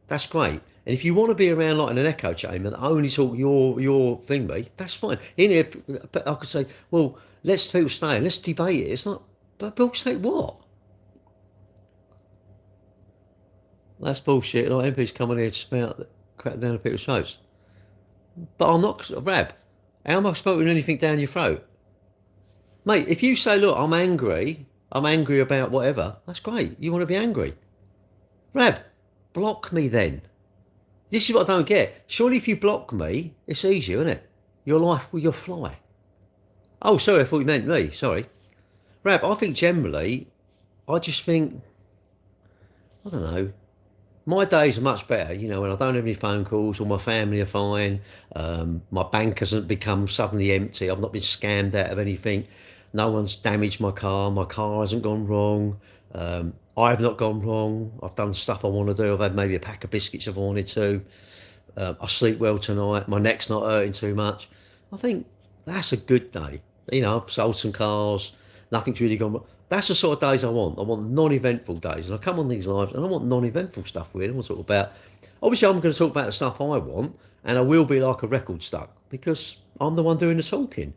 that's great. And if you want to be around like in an echo chamber that only talk your thing, mate, that's fine. In here, I could say, well, let's people stay and let's debate it. It's not, but people say what? That's bullshit. Like MPs coming here to spout crap down people's throats. But I'm not, Rab. How am I spouting anything down your throat? Mate, if you say, look, I'm angry about whatever, that's great. You want to be angry. Rab, block me then. This is what I don't get. Surely if you block me, it's easier, isn't it? Your life will fly. Oh, sorry, I thought you meant me. Sorry. Rab, I think generally, I just think, I don't know, my days are much better, when I don't have any phone calls, all my family are fine, my bank hasn't become suddenly empty, I've not been scammed out of anything, no one's damaged my car hasn't gone wrong, I've not gone wrong, I've done stuff I want to do, I've had maybe a pack of biscuits if I wanted to, I sleep well tonight, my neck's not hurting too much. I think that's a good day. You know, I've sold some cars, nothing's really gone wrong. That's the sort of days I want. I want non-eventful days. And I come on these lives and I want non-eventful stuff really. I want to talk about, obviously I'm going to talk about the stuff I want, and I will be like a record stuck because I'm the one doing the talking.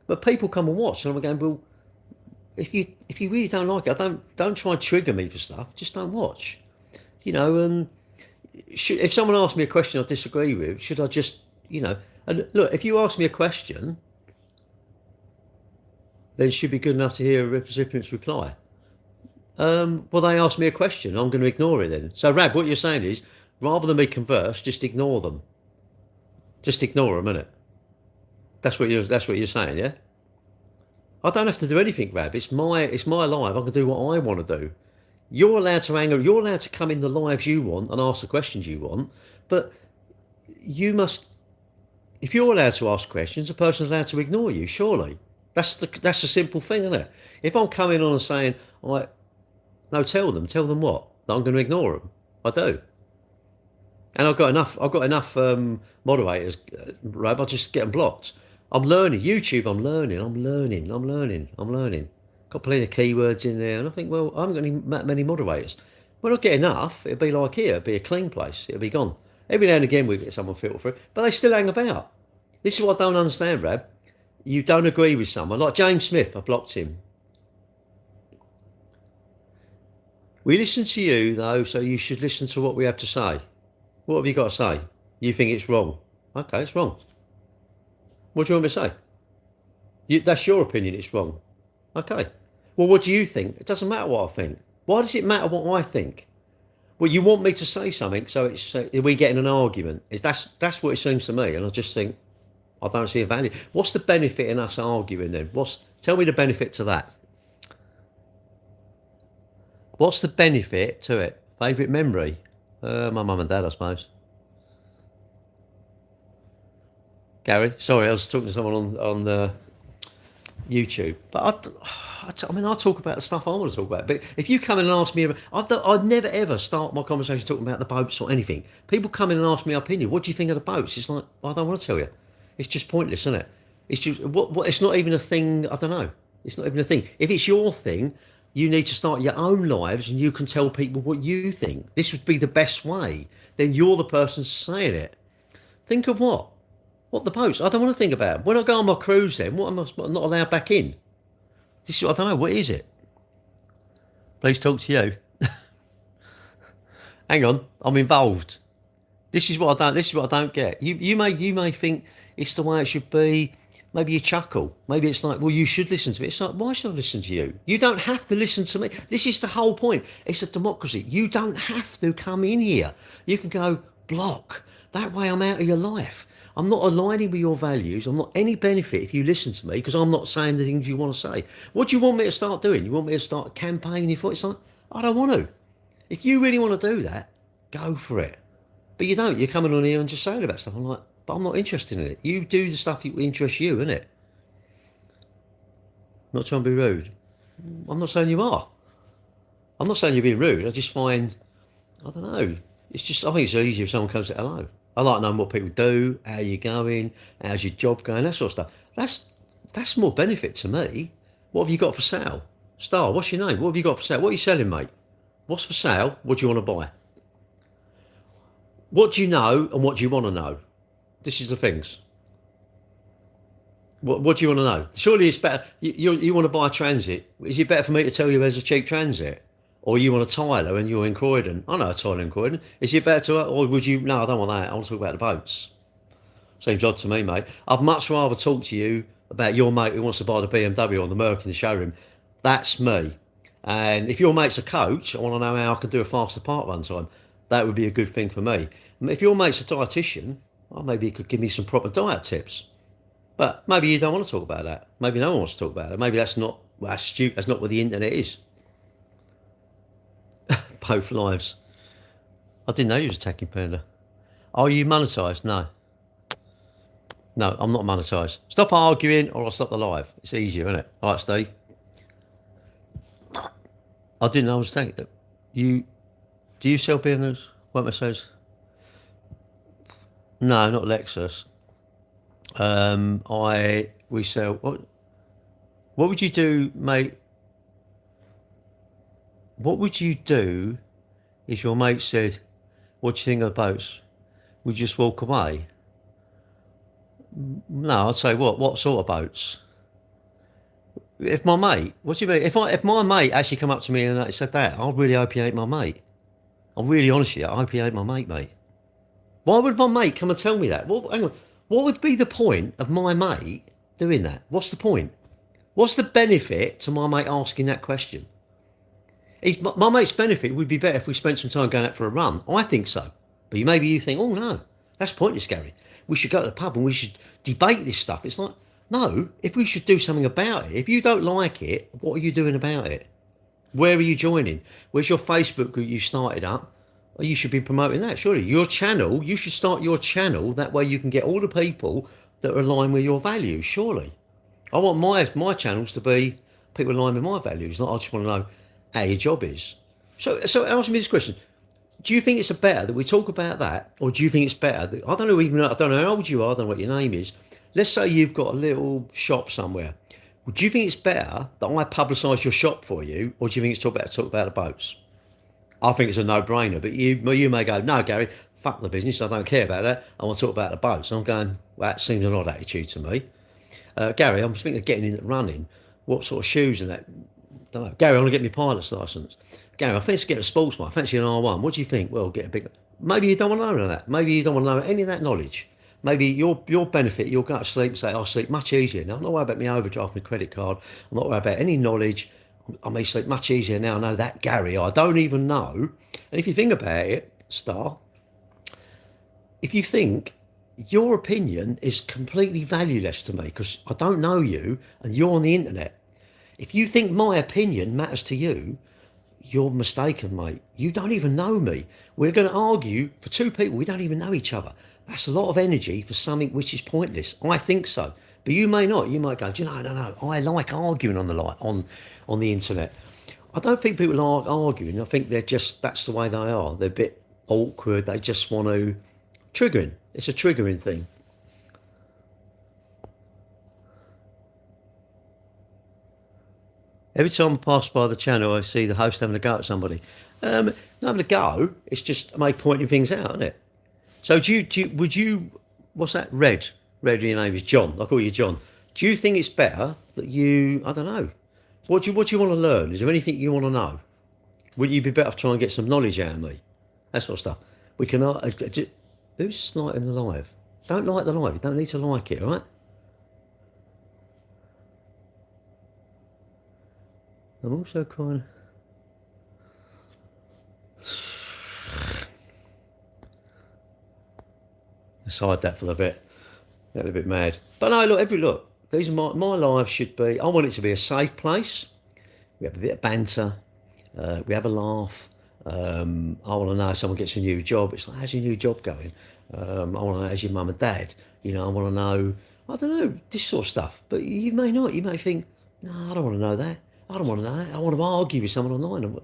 But people come and watch and I'm going, well, if you really don't like it, don't try and trigger me for stuff. Just don't watch. You know, and if someone asks me a question I disagree with, should I just, you know, and look, if you ask me a question, then it should be good enough to hear a recipient's reply. Well, they ask me a question, I'm going to ignore it then. So, Rab, what you're saying is, rather than me converse, just ignore them. Just ignore them, innit? That's what you're saying, yeah? I don't have to do anything, Rab. It's my live. I can do what I want to do. You're allowed to anger. You're allowed to come in the lives you want and ask the questions you want. But you must. If you're allowed to ask questions, a person's allowed to ignore you. Surely, that's the simple thing, isn't it? If I'm coming on and saying, "I," no, tell them what that I'm going to ignore them. I do. And I've got enough moderators, Rab. I just get them blocked. I'm learning YouTube. I'm learning. Got plenty of keywords in there, and I think, well, I haven't got that many moderators. When I get enough, it'll be like here. It'll be a clean place. It'll be gone. Every now and again we get someone filter through, but they still hang about. This is what I don't understand, Rab. You don't agree with someone like James Smith. I blocked him. We listen to you though, so you should listen to what we have to say. What have you got to say? You think it's wrong? Okay, it's wrong. What do you want me to say? That's your opinion. It's wrong. Okay. Well, what do you think? It doesn't matter what I think. Why does it matter what I think? Well, you want me to say something, so it's we get in an argument. That's what it seems to me, and I just think I don't see a value. What's the benefit in us arguing then? Tell me the benefit to that? What's the benefit to it? Favourite memory? My mum and dad, I suppose. Gary, sorry, I was talking to someone on the YouTube, but I mean, I talk about the stuff I want to talk about. But if you come in and ask me, I'd never ever start my conversation talking about the boats or anything. People come in and ask me my opinion. What do you think of the boats? It's like, I don't want to tell you. It's just pointless, isn't it? It's just what it's not even a thing. I don't know. It's not even a thing. If it's your thing, you need to start your own lives, and you can tell people what you think. This would be the best way. Then you're the person saying it. Think of what? What, the boats? I don't want to think about it. When I go on my cruise then, what am I not allowed back in? This is, I don't know, what is it? Please talk to you. Hang on, I'm involved. This is what I don't get. You may think it's the way it should be. Maybe you chuckle. Maybe it's like, well, you should listen to me. It's like, why should I listen to you? You don't have to listen to me. This is the whole point. It's a democracy. You don't have to come in here. You can go block. That way I'm out of your life. I'm not aligning with your values. I'm not any benefit if you listen to me, because I'm not saying the things you want to say. What do you want me to start doing? You want me to start campaigning for it? It's like, I don't want to. If you really want to do that, go for it. But you don't. You're coming on here and just saying about stuff. I'm like, but I'm not interested in it. You do the stuff that interests you, innit? I'm not trying to be rude. I'm not saying you are. I'm not saying you're being rude. I just find, I don't know. It's just, I think it's easier if someone comes to hello. I like knowing what people do, how you're going, how's your job going, that sort of stuff. That's more benefit to me. What have you got for sale? Star, what's your name? What have you got for sale? What are you selling, mate? What's for sale? What do you want to buy? What do you know and what do you want to know? This is the things. What do you want to know? Surely it's better. You want to buy a Transit. Is it better for me to tell you there's a cheap Transit? Or you want a Tyler and you're in Croydon? I know a Tyler in Croydon. Is it better to, or would you, no, I don't want that. I want to talk about the boats. Seems odd to me, mate. I'd much rather talk to you about your mate who wants to buy the BMW or the Merc in the showroom. That's me. And if your mate's a coach, I want to know how I can do a faster part run time. That would be a good thing for me. If your mate's a dietitian, well, maybe you could give me some proper diet tips. But maybe you don't want to talk about that. Maybe no one wants to talk about it. Maybe that's not, well, that's stupid. That's not what the internet is. Both lives. I didn't know you was attacking Panda. Are you monetised? No. No, I'm not monetised. Stop arguing or I'll stop the live. It's easier, isn't it? All right, Steve. I didn't know I was attacking. Do you sell business? What says? No, not Lexus. We sell. What would you do, mate? What would you do if your mate said, "What do you think of the boats?" Would you just walk away? No, I'd say, "What sort of boats?" If my mate, what do you mean? If my mate actually come up to me and said that, I really hope he ain't my mate. I'm really honest with you. I hope he ain't my mate. Why would my mate come and tell me that? Well, hang on. What would be the point of my mate doing that? What's the point? What's the benefit to my mate asking that question? My mate's benefit would be better if we spent some time going out for a run. I think so. But maybe you think, oh no, that's pointless, Gary. We should go to the pub and we should debate this stuff. It's like, no, if we should do something about it. If you don't like it, what are you doing about it? Where are you joining? Where's your Facebook group you started up? Well, you should be promoting that, surely. Your channel, you should start your channel. That way you can get all the people that are aligned with your values, surely. I want my channels to be people aligned with my values. Not I just want to know how your job is. So answer me this question. Do you think it's better that we talk about that? Or do you think it's better that, I don't know how old you are, I don't know what your name is. Let's say you've got a little shop somewhere. Do you think it's better that I publicise your shop for you, or do you think it's talk about the boats? I think it's a no-brainer, but you may go, no, Gary, fuck the business, I don't care about that. I want to talk about the boats. And I'm going, well, that seems an odd attitude to me. Gary, I'm thinking of getting into running. What sort of shoes and that? Don't know. Gary, I want to get my pilot's licence. Gary, I fancy getting a sports bike. I fancy an R1. What do you think? Well, get a big. Maybe you don't want to know none of that. Maybe you don't want to know any of that knowledge. Maybe your benefit, you'll go to sleep and say, I'll sleep much easier now. I'm not worried about my overdraft, my credit card. I'm not worried about any knowledge. I may sleep much easier now. I know that, Gary. I don't even know. And if you think about it, Star, if you think your opinion is completely valueless to me because I don't know you and you're on the internet. If you think my opinion matters to you, you're mistaken, mate. You don't even know me. We're going to argue for two people. We don't even know each other. That's a lot of energy for something which is pointless. I think so. But you may not. You might go, do you know, no. I like arguing on the internet. I don't think people like arguing. I think that's the way they are. They're a bit awkward. They just want to triggering. It's a triggering thing. Every time I pass by the channel, I see the host having a go at somebody. Not having a go. It's just pointing things out, isn't it? So would you? What's that? Red, your name is John. I call you John. Do you think it's better that you? I don't know. What do you want to learn? Is there anything you want to know? Would you be better off trying to get some knowledge out of me? That sort of stuff. We can. Who's liking the live? Don't like the live. You don't need to like it, all right? I'm also kind of... Aside that for a bit. Got a bit mad. But no, look, these are my lives should be... I want it to be a safe place. We have a bit of banter. We have a laugh. I want to know if someone gets a new job. It's like, how's your new job going? I want to know, how's your mum and dad? You know, I want to know, I don't know, this sort of stuff. But you may not. You may think, no, I don't want to know that. I don't want to know that. I want to argue with someone online.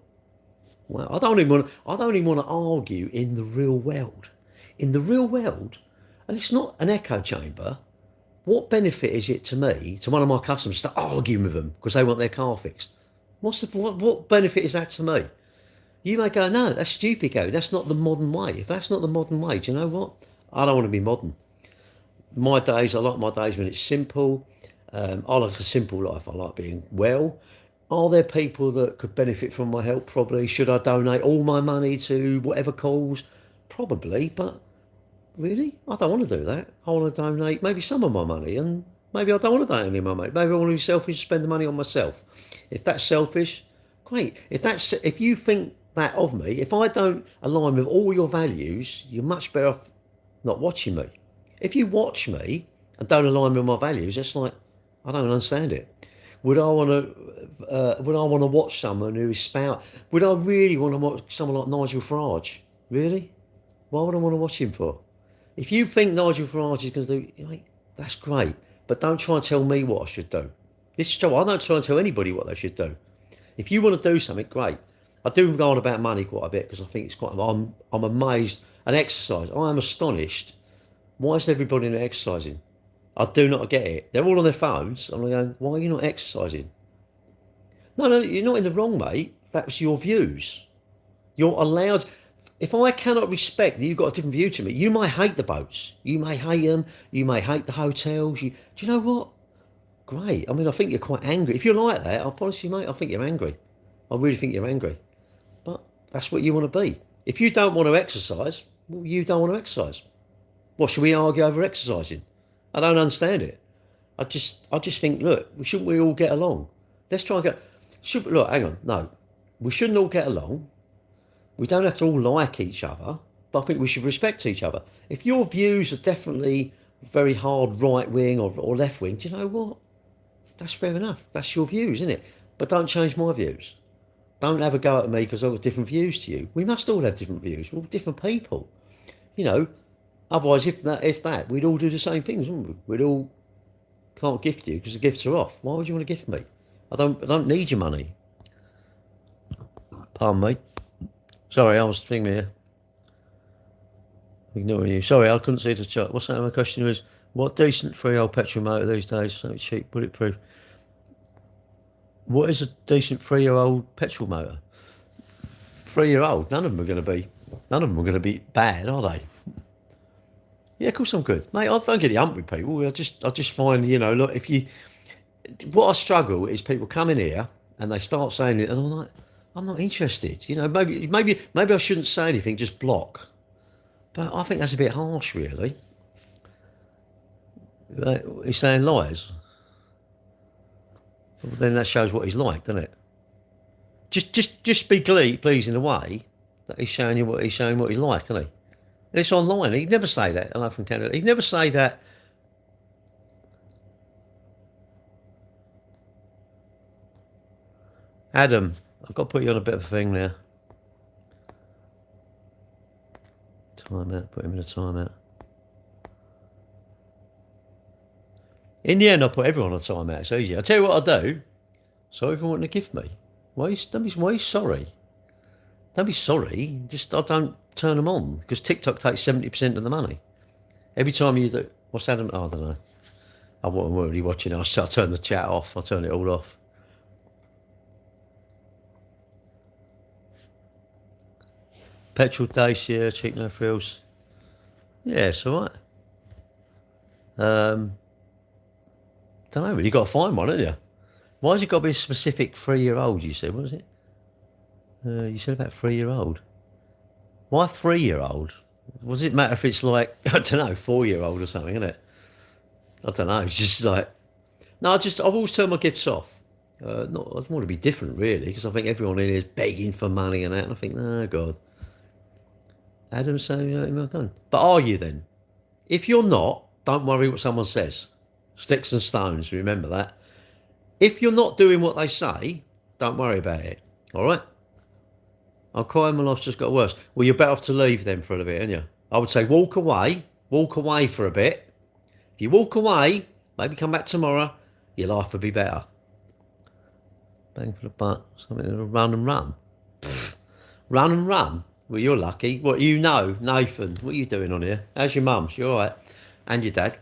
Well, I don't even want to argue in the real world. In the real world, and it's not an echo chamber. What benefit is it to me, to one of my customers, to argue with them because they want their car fixed? What benefit is that to me? You may go, no, that's stupid, Gary. That's not the modern way. If that's not the modern way, do you know what? I don't want to be modern. I like my days when it's simple. I like a simple life. I like being well. Are there people that could benefit from my help? Probably. Should I donate all my money to whatever cause? Probably, but really, I don't want to do that. I want to donate maybe some of my money, and maybe I don't want to donate any of my money. Maybe I want to be selfish and spend the money on myself. If that's selfish, great. If you think that of me, if I don't align with all your values, you're much better off not watching me. If you watch me and don't align with my values, it's like, I don't understand it. Would I want to watch someone who is would I really want to watch someone like Nigel Farage? Really? Why would I want to watch him for? If you think Nigel Farage is going to do, that's great. But don't try and tell me what I should do. I don't try and tell anybody what they should do. If you want to do something, great. I do go on about money quite a bit because I think it's I'm amazed. An exercise. I am astonished Why is everybody not exercising? I do not get it. They're all on their phones. I'm going, why are you not exercising? No, no, you're not in the wrong, mate. That's your views. You're allowed. If I cannot respect that you've got a different view to me, you may hate the boats. You may hate them. You may hate the hotels. Do you know what? Great. I mean, I think you're quite angry. If you're like that, I promise you, mate, I think you're angry. I really think you're angry. But that's what you want to be. If you don't want to exercise, well, you don't want to exercise. What, should we argue over exercising? I don't understand it. I just think, look, shouldn't we all get along? Let's try and get. Look, hang on. No, we shouldn't all get along. We don't have to all like each other, but I think we should respect each other. If your views are definitely very hard right wing or left wing, do you know what? That's fair enough. That's your views, isn't it? But don't change my views. Don't have a go at me because I've got different views to you. We must all have different views. We're all different people. You know, otherwise, if that, we'd all do the same things, wouldn't we? We'd all can't gift you because the gifts are off. Why would you want to gift me? I don't need your money. Pardon me. Sorry, I was thinking here. Ignoring you. Sorry, I couldn't see the chat. What's that? My question was, what decent freehold petrol motor these days? So cheap, bulletproof. What is a decent 3-year-old petrol motor? 3-year-old? None of them are going to be bad, are they? Yeah, of course I'm good, mate. I don't get the hump with people. I just find, you know, look, what I struggle is people come in here and they start saying it, and I'm like, I'm not interested. You know, maybe I shouldn't say anything, just block. But I think that's a bit harsh, really. He's saying lies. Well, then that shows what he's like, doesn't it? Just be pleased in a way that he's showing what he's like, isn't he? And it's online. He'd never say that. I know from Canada. He'd never say that. Adam, I've got to put you on a bit of a thing now. Timeout. Put him in a timeout. In the end, I'll put everyone on a timeout. It's easy. I'll tell you what I'll do. Sorry for wanting to gift me. Why are you sorry? Don't be sorry. Just I don't turn them on because TikTok takes 70% of the money. Every time you do, what's Adam? Oh, I don't know. I wasn't really watching. I'll turn the chat off. I'll turn it all off. Petrol days, yeah, cheap, no frills. Yeah, it's all right. Don't know, really. You've got to find one, haven't you? Why has it got to be a specific 3-year-old, you said? What was it? You said about 3-year-old. Why 3-year-old? Does it matter if it's like, I don't know, 4-year-old or something, isn't it? I don't know. It's just like, no, I've always turned my gifts off. I want to be different, really, because I think everyone in here is begging for money and that, and I think, oh, God. Adam's saying, but are you then? If you're not, don't worry what someone says. Sticks and stones, remember that. If you're not doing what they say, don't worry about it. All right? I'm crying, my life's just got worse. Well, you're better off to leave them for a bit, aren't you? I would say walk away for a bit. If you walk away, maybe come back tomorrow, your life will be better. Bang for the butt, something to run and run. Run and run? Well, you're lucky. What, you know, Nathan, what are you doing on here? How's your mum? She all right? And your dad?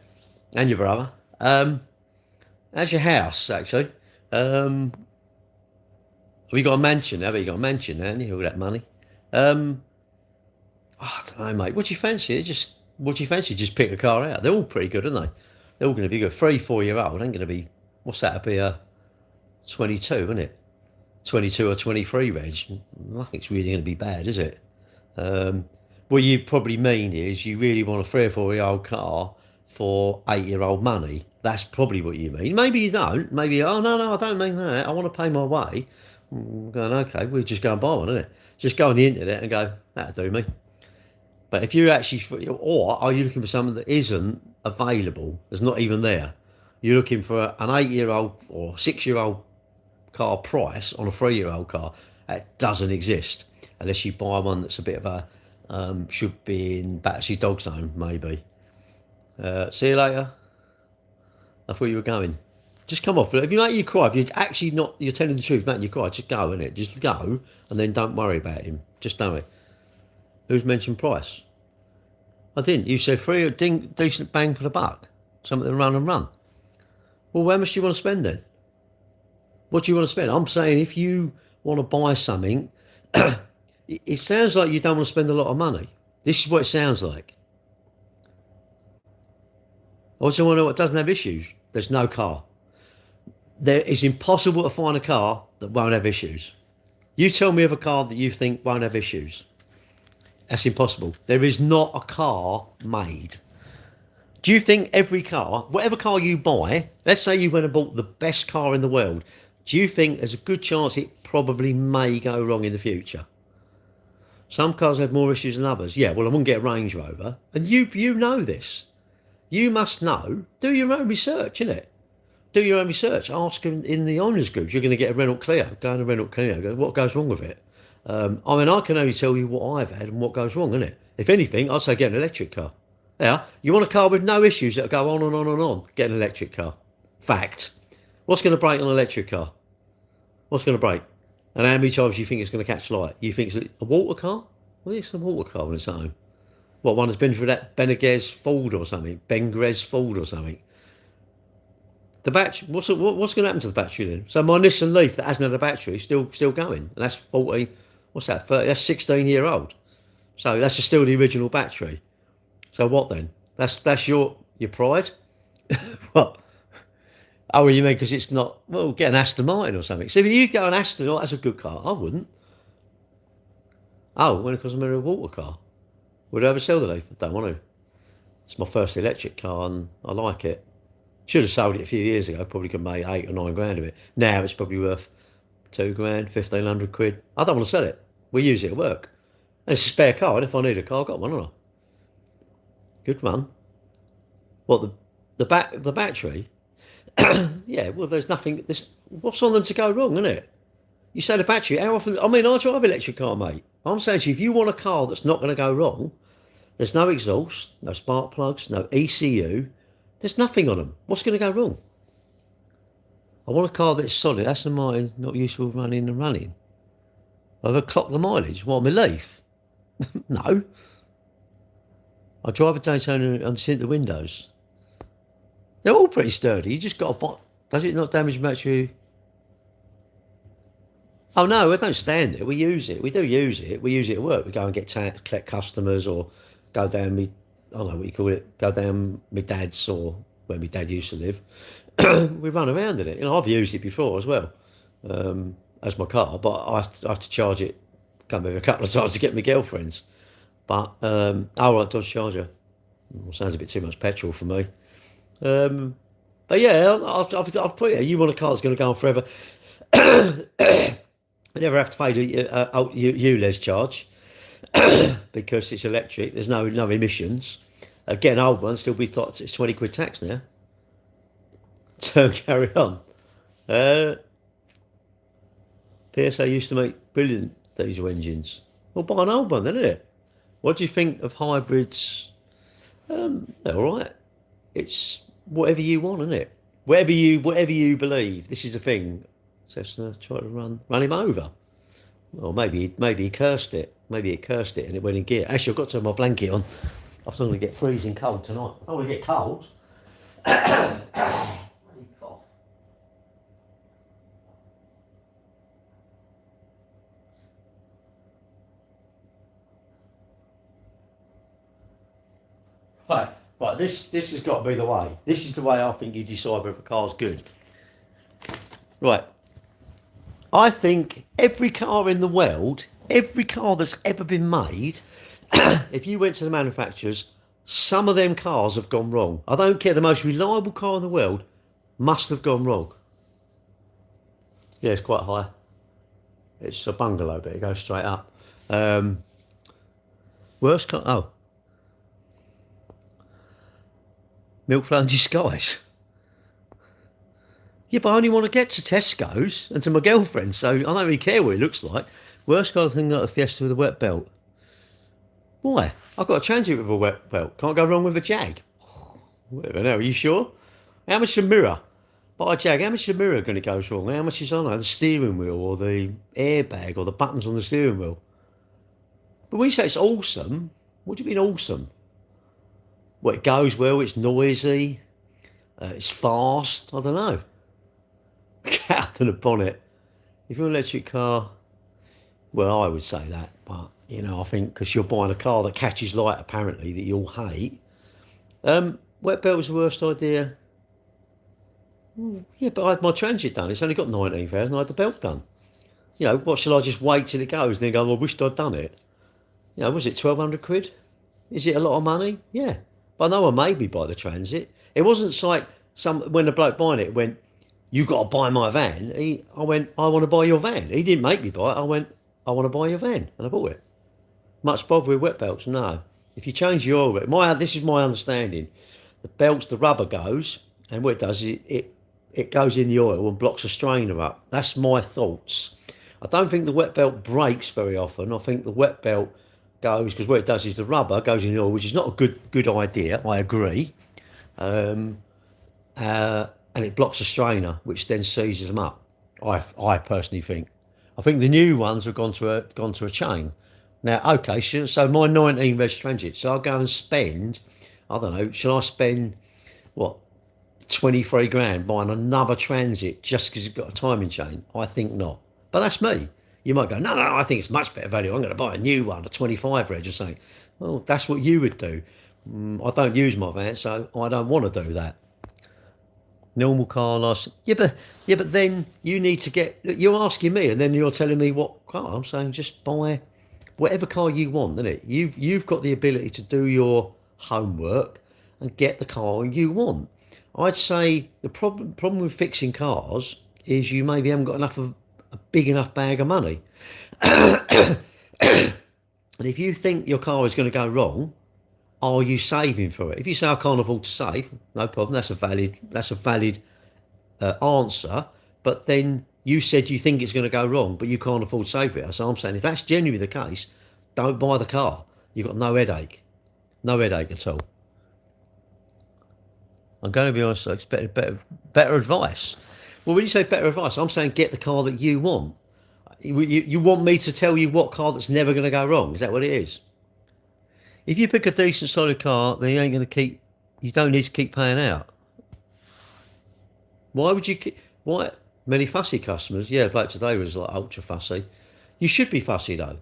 And your brother? How's your house, actually? Have you got a mansion? Have you got a mansion, haven't you? All that money. I don't know, mate. What do you fancy? Just pick a car out. They're all pretty good, aren't they? They're all going to be good. 3-4-year-old ain't going to be, what's that? It'll be a 22, isn't it? 22 or 23 reg. Nothing's really going to be bad, is it? What you probably mean is you really want a 3 or 4-year-old car for 8-year-old money. That's probably what you mean. Maybe you don't. Maybe, oh, no, I don't mean that. I want to pay my way. I'm going, okay, we'll just go and buy one, isn't it? Just go on the internet and go, that'll do me. But if you actually, or are you looking for something that isn't available, that's not even there? You're looking for an 8-year-old or 6-year-old car price on a 3-year-old car that doesn't exist unless you buy one that's a bit of a should be in Battersea Dog Zone, maybe. See you later. I thought you were going. Just come off. If you make you cry, if you're actually not, you're telling the truth, making you cry, just go, innit? Just go, and then don't worry about him. Just know it. Who's mentioned price? I didn't. You said free, decent bang for the buck. Something to run and run. Well, how much do you want to spend then? What do you want to spend? I'm saying if you want to buy something, it sounds like you don't want to spend a lot of money. This is what it sounds like. I also want to know what doesn't have issues. There's no car. It's impossible to find a car that won't have issues. You tell me of a car that you think won't have issues. That's impossible. There is not a car made. Do you think every car, whatever car you buy, let's say you went and bought the best car in the world, do you think there's a good chance it probably may go wrong in the future? Some cars have more issues than others. Yeah, well, I wouldn't get a Range Rover. And you know this. You must know. Do your own research, innit? Do your own research. Ask them in the owners groups. You're going to get a Renault Clio. Go in a Renault Clio. Go, what goes wrong with it? I mean, I can only tell you what I've had and what goes wrong, innit? If anything, I'd say get an electric car. Yeah, you want a car with no issues that go on and on and on. Get an electric car. Fact. What's going to break on an electric car? What's going to break? And how many times do you think it's going to catch light? You think it's a water car? Well, it's a water car when it's at home. What one has been for that Beneghez Ford or something? Bengrez Ford or something? The battery. What's going to happen to the battery then? So my Nissan Leaf that hasn't had a battery is still going, and that's 40. What's that? 30, that's 16-year-old. So that's still the original battery. So what then? That's your pride. What? Oh, you mean because it's not? Well, get an Aston Martin or something. So if you go an Aston, oh, that's a good car. I wouldn't. Oh, when because I'm in a water car. Would I ever sell the Leaf? I don't want to. It's my first electric car and I like it. Should have sold it a few years ago. Probably could make 8 or 9 grand of it. Now it's probably worth 2 grand, 1,500 quid. I don't want to sell it. We use it at work. And it's a spare car. And if I need a car, I've got one, haven't I? Good run. What the battery? Yeah. Well, there's nothing. What's on them to go wrong, isn't it? You say the battery. How often? I mean, I drive an electric car, mate. I'm saying to you, if you want a car that's not going to go wrong, there's no exhaust, no spark plugs, no ECU. There's nothing on them. What's going to go wrong? I want a car that's solid. Aston Martin, not useful for running and running. I've got to clock the mileage. What, my Leaf? No. I drive a Daytona and tint the windows. They're all pretty sturdy. You just got to buy. Does it not damage the battery? Oh no, we don't stand it. We use it. We do use it. We use it at work. We go and collect customers or go down I don't know what you call it, go down my dad's or where my dad used to live. We run around in it. You know, I've used it before as well as my car, but I have to charge it, come over a couple of times to get my girlfriends. But, oh right, Dodge Charger. Sounds a bit too much petrol for me. But yeah, I've put it, you want a car that's going to go on forever. You never have to pay the ULEZ charge because it's electric. There's no emissions. Again, old ones still be thought it's 20 quid tax now. So carry on. PSA used to make brilliant diesel engines. Well, buy an old one then, isn't it? What do you think of hybrids? They're all right. It's whatever you want, isn't it? Whatever you believe. This is the thing. Cessna tried to run him over. Or maybe he cursed it. Maybe it cursed it and it went in gear. Actually, I've got to have my blanket on. I'm going to get freezing cold tonight. I want to get cold. Right. This has got to be the way. This is the way I think you decide whether a car's good. Right. I think every car in the world, every car that's ever been made, if you went to the manufacturers, some of them cars have gone wrong. I don't care, the most reliable car in the world must have gone wrong. Yeah, it's quite high. It's a bungalow, but it goes straight up. Worst car, oh. Milk Flow in Disguise. Yeah, but I only want to get to Tesco's and to my girlfriend, so I don't really care what it looks like. Worst car thing like a Fiesta with a wet belt. Why? I've got to change it with a wet belt. Can't go wrong with a Jag. Whatever now, are you sure? How much is a mirror? Buy a Jag, how much is a mirror going to go wrong? How much is, I don't know, the steering wheel or the airbag or the buttons on the steering wheel? But when you say it's awesome, what do you mean awesome? Well, it goes well. It's noisy. It's fast. I don't know. Cat out of the bonnet. If you're an electric car, well, I would say that, but I think because you're buying a car that catches light, apparently that you'll hate. Wet belt was the worst idea. Yeah, but I had my transit done. It's only got 19,000. I had the belt done. What shall I just wait till it goes and then go? Well, I wished I'd done it. Was it 1,200 quid? Is it a lot of money? Yeah, but no one made me buy the transit. It wasn't like when the bloke buying it went, "You got to buy my van." I went, "I want to buy your van." He didn't make me buy it. I went, "I want to buy your van," and I bought it. Much bother with wet belts? No. If you change the oil, this is my understanding. The belts, the rubber goes, and what it does is it goes in the oil and blocks a strainer up. That's my thoughts. I don't think the wet belt breaks very often. I think the wet belt goes, because what it does is the rubber goes in the oil, which is not a good idea. I agree. And it blocks a strainer, which then seizes them up. I personally think. I think the new ones have gone to a chain. Now, okay, so my 19 Reg Transit, so I'll go and spend, I don't know, shall I spend, 23 grand buying another Transit just because it's got a timing chain? I think not. But that's me. You might go, no, I think it's much better value. I'm going to buy a new one, a 25 Reg, or something. Well, that's what you would do. I don't use my van, so I don't want to do that. Normal car license. Yeah, but then you need to you're asking me and then you're telling me what car. I'm saying just buy whatever car you want, isn't it? You've got the ability to do your homework and get the car you want. I'd say the problem with fixing cars is you maybe haven't got enough of a big enough bag of money. And if you think your car is going to go wrong, are you saving for it? If you say I can't afford to save, no problem. That's a valid answer. But then you said you think it's going to go wrong, but you can't afford to save for it. So I'm saying if that's genuinely the case, don't buy the car. You've got no headache at all. I'm going to be honest. I expect better advice. Well, when you say better advice, I'm saying get the car that you want. You want me to tell you what car that's never going to go wrong? Is that what it is? If you pick a decent solid car, then you don't need to keep paying out. Why would you why many fussy customers? Yeah, like today was like ultra fussy. You should be fussy though.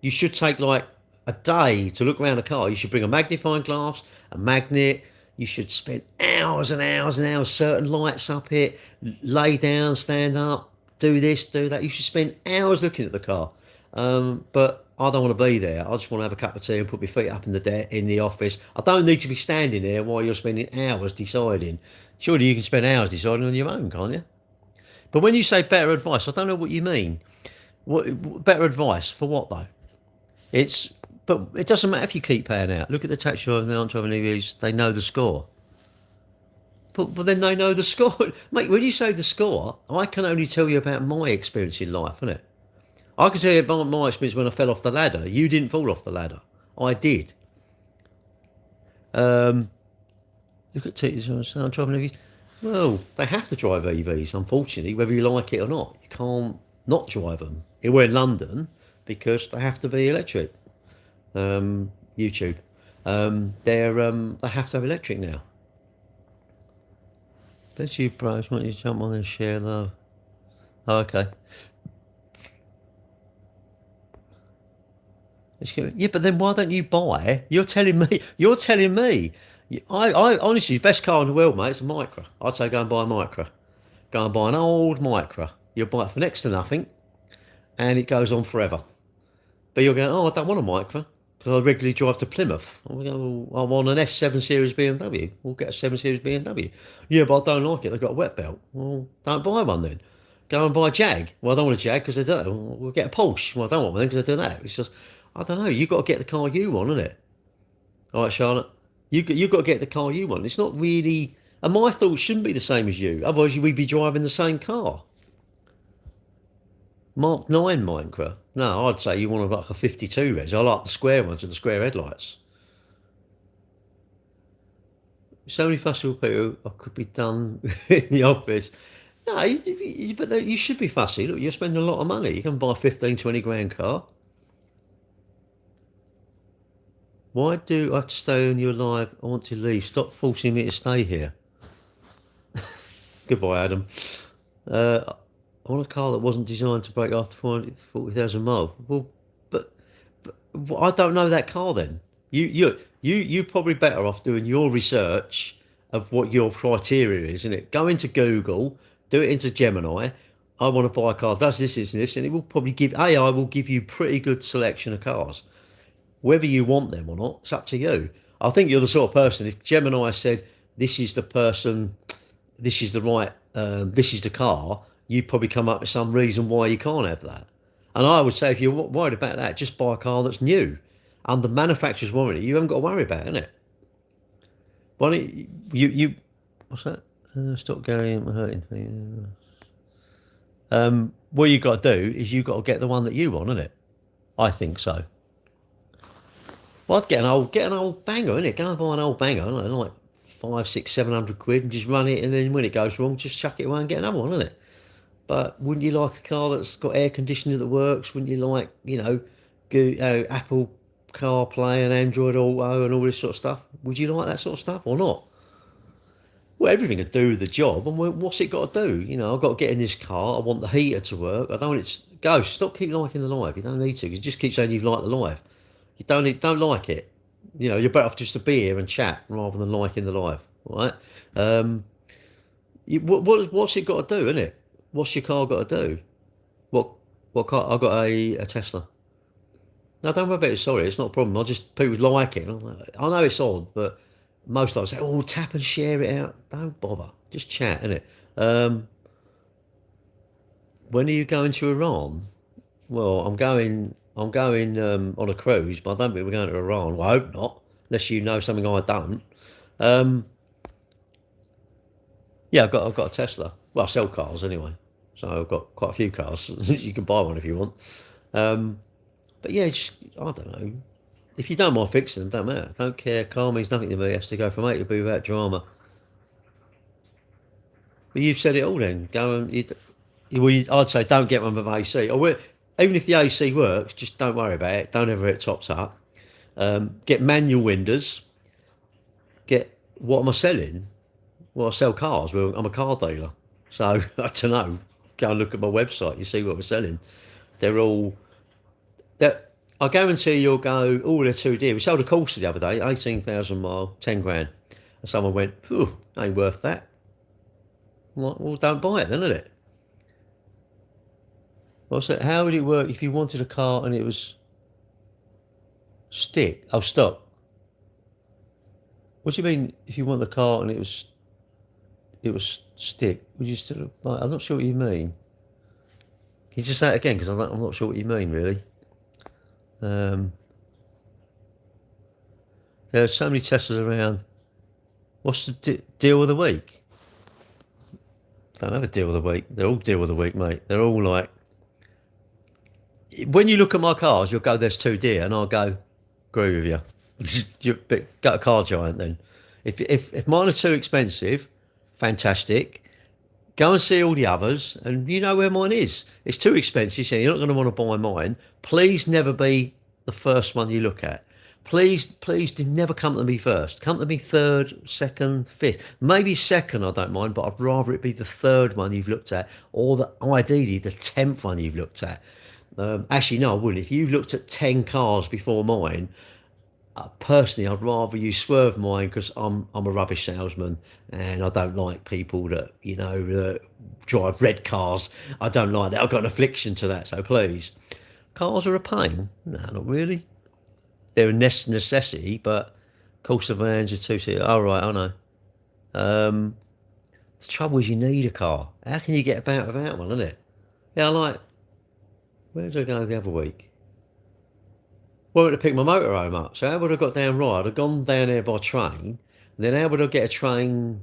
You should take like a day to look around a car. You should bring a magnifying glass, a magnet. You should spend hours and hours and hours, certain lights up it, lay down, stand up, do this, do that. You should spend hours looking at the car. But I don't want to be there. I just want to have a cup of tea and put my feet up in the office. I don't need to be standing there while you're spending hours deciding. Surely you can spend hours deciding on your own, can't you? But when you say better advice, I don't know what you mean. What better advice for what though? But it doesn't matter if you keep paying out. Look at the taxi drivers, they aren't driving EVs. They know the score. But then they know the score. Mate, when you say the score, I can only tell you about my experience in life, innit? I can tell you about my experience when I fell off the ladder. You didn't fall off the ladder. I did. Look at teachers driving EVs. Well, they have to drive EVs, unfortunately, whether you like it or not. You can't not drive them. We're in London because they have to be electric. YouTube. They have to have electric now. Bet you bros want you to jump on and share love. Oh, okay. Yeah, but then why don't you buy? You're telling me. I honestly, best car in the world, mate. It's a Micra. I'd say go and buy a Micra. Go and buy an old Micra. You'll buy it for next to nothing, and it goes on forever. But you're going, oh, I don't want a Micra because I regularly drive to Plymouth. I want an S7 Series BMW. We'll get a 7 Series BMW. Yeah, but I don't like it. They've got a wet belt. Well, don't buy one then. Go and buy a Jag. Well, I don't want a Jag because they don't. We'll get a Porsche. Well, I don't want one because they do that. It's just, I don't know. You've got to get the car you want, isn't it? All right, Charlotte. You've got to get the car you want. It's not really... And my thoughts shouldn't be the same as you. Otherwise, we'd be driving the same car. Mark 9 Micra. No, I'd say you want like a 52 Reg. I like the square ones with the square headlights. So many fussy people I could be done in the office. No, but you should be fussy. Look, you're spending a lot of money. You can buy a 15, 20 grand car. Why do I have to stay on your live? I want to leave. Stop forcing me to stay here. Goodbye, Adam. I want a car that wasn't designed to brake after 440,000 miles. Well, but I don't know that car then. You probably better off doing your research of what your criteria is, isn't it? Go into Google, do it into Gemini. I want to buy a car, does this, and this, and it will probably give AI will give you pretty good selection of cars. Whether you want them or not, it's up to you. I think you're the sort of person, if Gemini said, this is the person, this is the right, this is the car, you'd probably come up with some reason why you can't have that. And I would say, if you're worried about that, just buy a car that's new. Under manufacturer's warranty, you haven't got to worry about it, innit? Why don't you what's that? Stop going hurting. What you got to do is you got to get the one that you want, innit? I think so. Well, I'd get an old banger, innit? Go and buy an old banger, like 500, 600, 700 quid, and just run it, and then when it goes wrong, just chuck it away and get another one, innit? But wouldn't you like a car that's got air conditioning that works? Wouldn't you like, Apple CarPlay and Android Auto and all this sort of stuff? Would you like that sort of stuff or not? Well, everything would do the job, and what's it got to do? I've got to get in this car. I want the heater to work. I don't want it to go. Stop keep liking the live. You don't need to. You just keep saying you've liked the live. You don't like it. You're better off just to be here and chat rather than liking the live, all right? What's it got to do, innit? What's your car got to do? What car? I've got a Tesla. No, don't worry about it. Sorry, it's not a problem. People like it. I know it's odd, but most of us say, "Oh, tap and share it out." Don't bother. Just chat, innit? When are you going to Iran? Well, I'm going on a cruise, but I don't think we're going to Iran. Well, I hope not, unless you know something I don't. Yeah, I've got a Tesla. Well, I sell cars anyway, so I've got quite a few cars. You can buy one if you want. But yeah, I don't know. If you don't mind fixing them, don't matter. Don't care. Car means nothing to me. It has to go from A to B without drama. But you've said it all then. I'd say don't get one with AC. Even if the AC works, just don't worry about it. Don't ever hit tops up. Get manual windows. What am I selling? Well, I sell cars. Well, I'm a car dealer. So, I don't know. Go and look at my website. You see what we're selling. I guarantee you'll go, oh, they're too dear. We sold a Corsa the other day, 18,000 mile, 10 grand. And someone went, ain't worth that. Well, don't buy it then, isn't it? How would it work if you wanted a car and it was stock? What do you mean if you want the car and it was stick? Would you still like? I'm not sure what you mean. Can you just say it again? Because I'm not sure what you mean, really. There are so many Teslas around. What's the deal of the week? Don't have a deal of the week. They're all deal of the week, mate. They're all like. When you look at my cars, you'll go, "There's too dear," and I'll go, "Agree with you." You're got a car giant then. If mine are too expensive, fantastic. Go and see all the others, and you know where mine is. It's too expensive, so you're not going to want to buy mine. Please never be the first one you look at. Please do never come to me first. Come to me third, second, fifth. Maybe second, I don't mind, but I'd rather it be the third one you've looked at, or ideally the 10th one you've looked at. Actually, no, I wouldn't. If you looked at 10 cars before mine, personally, I'd rather you swerve mine because I'm a rubbish salesman and I don't like people that drive red cars. I don't like that. I've got an affliction to that. So please, cars are a pain. No, not really. They're a necessity, but Corsa vans are two-seater. Oh, right, I know. The trouble is you need a car. How can you get about without one, isn't it? Yeah, where did I go the other week? Well, I went to pick my motorhome up. So how would I got down right? I'd have gone down there by train. Then how would I get a train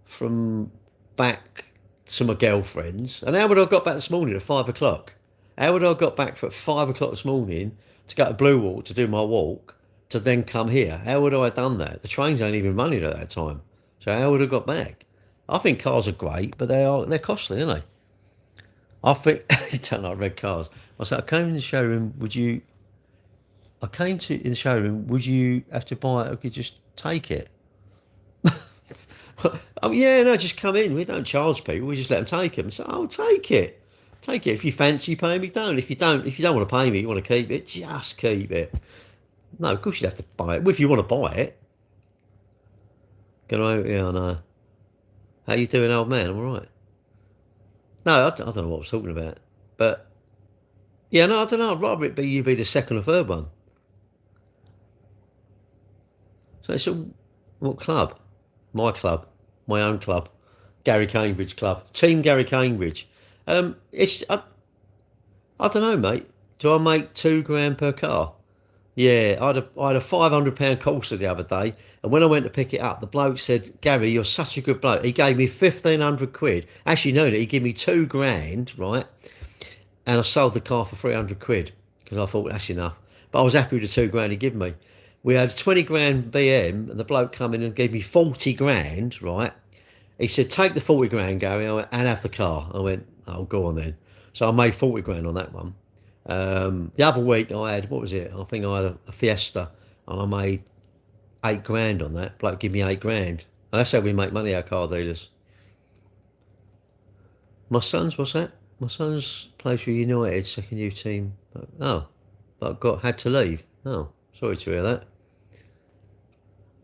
from back to my girlfriend's? And how would I have got back this morning at 5 o'clock? How would I have got back at 5 o'clock this morning to go to Blue Walk to do my walk to then come here? How would I have done that? The trains ain't even running at that time. So how would I have got back? I think cars are great, but they're costly, aren't they? I think you don't like red cars. I said, I came in the showroom, would you I came to in the showroom. Would you have to buy it, or could you just take it? Oh yeah, no, just come in. We don't charge people. We just let them take them. So I'll take it. Take it. If you fancy paying me, don't. If you don't want to pay me, you want to keep it, just keep it. No, of course you'd have to buy it. Well, if you want to buy it, yeah, I know. How you doing, old man? I'm all right. No, I don't know what I was talking about, but yeah, no, I don't know. I'd rather it be you be the second or third one. So it's a what club? My club, my own club, Gary Cambridge club, Team Gary Cambridge. It's I don't know, mate. Do I make 2 grand per car? Yeah, I had a £500 Corsa the other day, and when I went to pick it up, the bloke said, "Gary, you're such a good bloke." He gave me 1,500 quid. Actually, no, he gave me 2 grand, right? And I sold the car for 300 quid because I thought that's enough. But I was happy with the 2 grand he gave me. We had 20 grand BM, and the bloke come in and gave me 40 grand, right? He said, "Take the 40 grand, Gary, and have the car." I went, "Oh, go on then." So I made 40 grand on that one. The other week I had, what was it? I think I had a Fiesta, and I made 8 grand on that. Bloke give me 8 grand. And that's how we make money, our car dealers. My son's, what's that? My son's plays for United, second U team. Oh, but had to leave. Oh, sorry to hear that.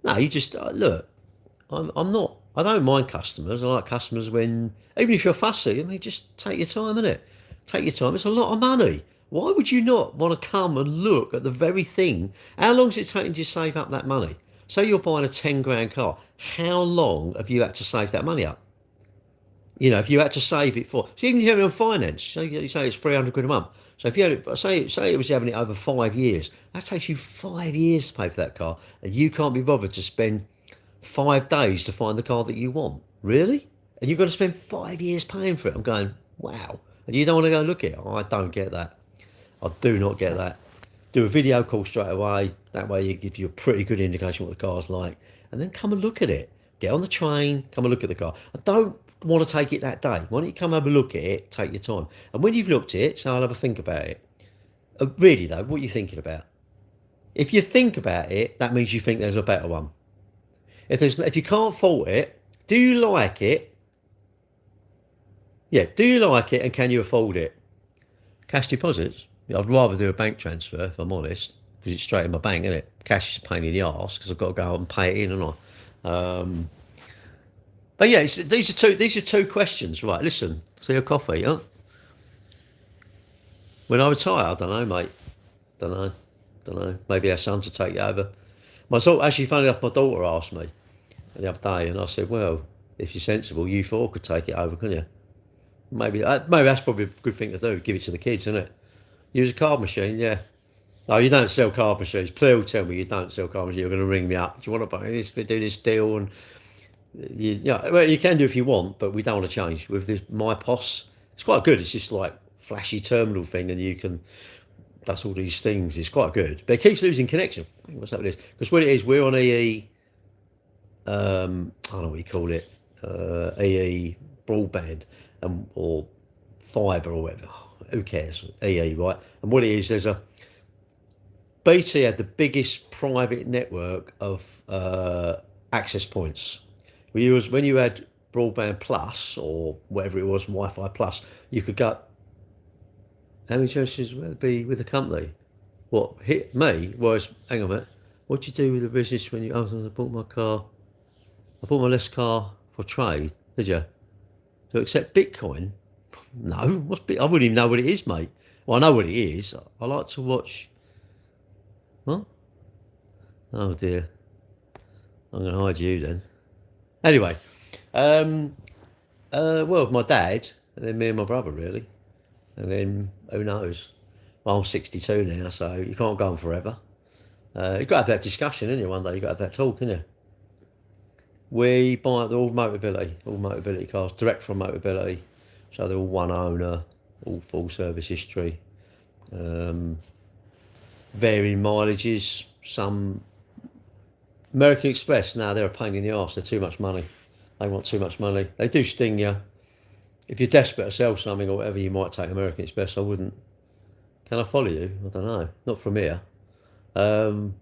No, you just look. I'm not. I don't mind customers. I like customers when, even if you're fussy. I mean, just take your time, innit? Take your time. It's a lot of money. Why would you not want to come and look at the very thing? How long's it taking you to save up that money? Say you're buying a 10 grand car. How long have you had to save that money up? You know, if you had to save it for, so even if you have it on finance, so you say it's 300 quid a month. So if you had it, say it was having it over 5 years, that takes you 5 years to pay for that car, and you can't be bothered to spend 5 days to find the car that you want. Really? And you've got to spend 5 years paying for it. I'm going, wow. And you don't want to go look at it. I don't get that. I do not get that. Do a video call straight away. That way you give you a pretty good indication what the car's like. And then come and look at it. Get on the train, come and look at the car. I don't want to take it that day. Why don't you come have a look at it, take your time. And when you've looked at it, so I'll have a think about it. Really though, what are you thinking about? If you think about it, that means you think there's a better one. If you can't fault it, do you like it? Yeah, do you like it and can you afford it? Cash deposits? I'd rather do a bank transfer, if I'm honest, because it's straight in my bank, isn't it? Cash is a pain in the arse because I've got to go and pay it in, and but yeah, these are two questions, right? Listen, see your coffee, huh? When I retire, I don't know, mate. Don't know. Maybe our son to take it over. Actually, funny enough, my daughter asked me the other day, and I said, "Well, if you're sensible, you four could take it over, couldn't you?" Maybe that's probably a good thing to do. Give it to the kids, isn't it? Use a card machine, yeah. No, you don't sell card machines. Please tell me you don't sell card machines. You're going to ring me up. Do you want to buy this? Do this deal, and well, you can do if you want, but we don't want to change with this MyPOS. It's quite good. It's just like flashy terminal thing, and you can does all these things. It's quite good, but it keeps losing connection. What's up with this? Because what it is, we're on EE. I don't know what you call it. EE broadband or fibre or whatever. Who cares? EE, right? And what it is, there's a BT had the biggest private network of access points. When you had broadband plus or whatever it was, Wi-Fi plus, you could go. How many choices would it be with the company? What hit me was, hang on a minute, what do you do with the business when you? I bought my car. I bought my less car for trade. Did you? To accept Bitcoin? No. What's Bitcoin? I wouldn't even know what it is, mate. Well, I know what it is. I like to watch. What? Oh dear. I'm going to hide you then. Anyway, well, my dad, and then me and my brother, really. And then, who knows? Well, I'm 62 now, so you can't go on forever. You've got to have that discussion, ain't you? One day you've got to have that talk, ain't you? We buy all Motability cars, direct from Motability. So they're all one owner, all full service history. Varying mileages, some American Express, now they're a pain in the arse. They're too much money. They want too much money. They do sting you. If you're desperate to sell something or whatever, you might take American Express. I wouldn't. Can I follow you? I don't know. Not from here. I don't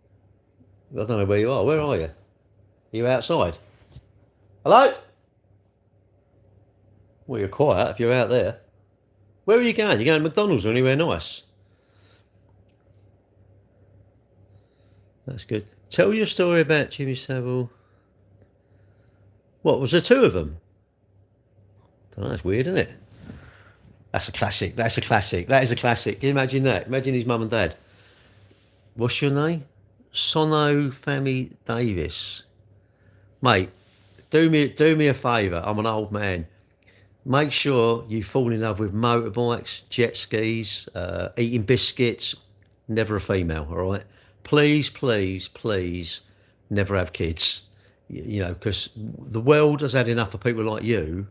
know where you are. Where are you? Are you outside? Hello? Well, you're quiet if you're out there. Where are you going? You going to McDonald's or anywhere nice? That's good. Tell your story about Jimmy Savile. What, was there two of them? I don't know, that's weird, isn't it? That's a classic. That's a classic. That is a classic. Can you imagine that? Imagine his mum and dad. What's your name? Sono Femi Davis. Mate, do me a favour. I'm an old man. Make sure you fall in love with motorbikes, jet skis, eating biscuits. Never a female, all right? Please, please, please, never have kids. You know, because the world has had enough of people like you.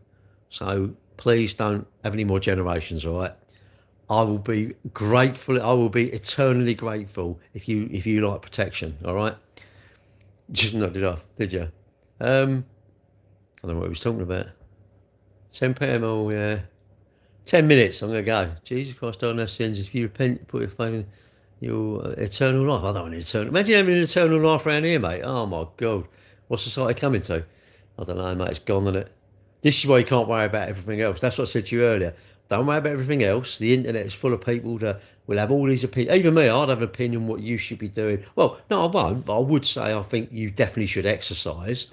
So please don't have any more generations, all right? I will be grateful. I will be eternally grateful if you like protection, all right? Just knocked it off, did you? I don't know what he was talking about. 10 p.m. Oh yeah. 10 minutes. I'm gonna go. Jesus Christ, don't have sins. If you repent, put your faith in your eternal life. I don't want eternal. Imagine having an eternal life around here, mate. Oh my God, what's society coming to? I don't know, mate. It's gone, isn't it? This is why you can't worry about everything else. That's what I said to you earlier. Don't worry about everything else. The internet is full of people that will have all these opinions. Even me, I'd have an opinion what you should be doing. Well, no, I won't. But I would say I think you definitely should exercise.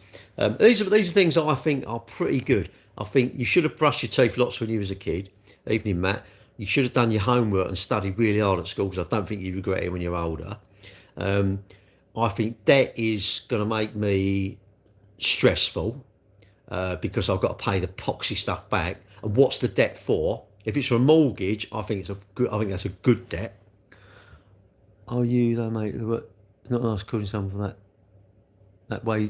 These are things that I think are pretty good. I think you should have brushed your teeth lots when you was a kid. Evening, Matt. You should have done your homework and studied really hard at school, because I don't think you regret it when you're older. I think debt is going to make me stressful, because I've got to pay the poxy stuff back. And what's the debt for? If it's for a mortgage, I think that's a good debt. Are you though, mate? Not nice calling someone for that way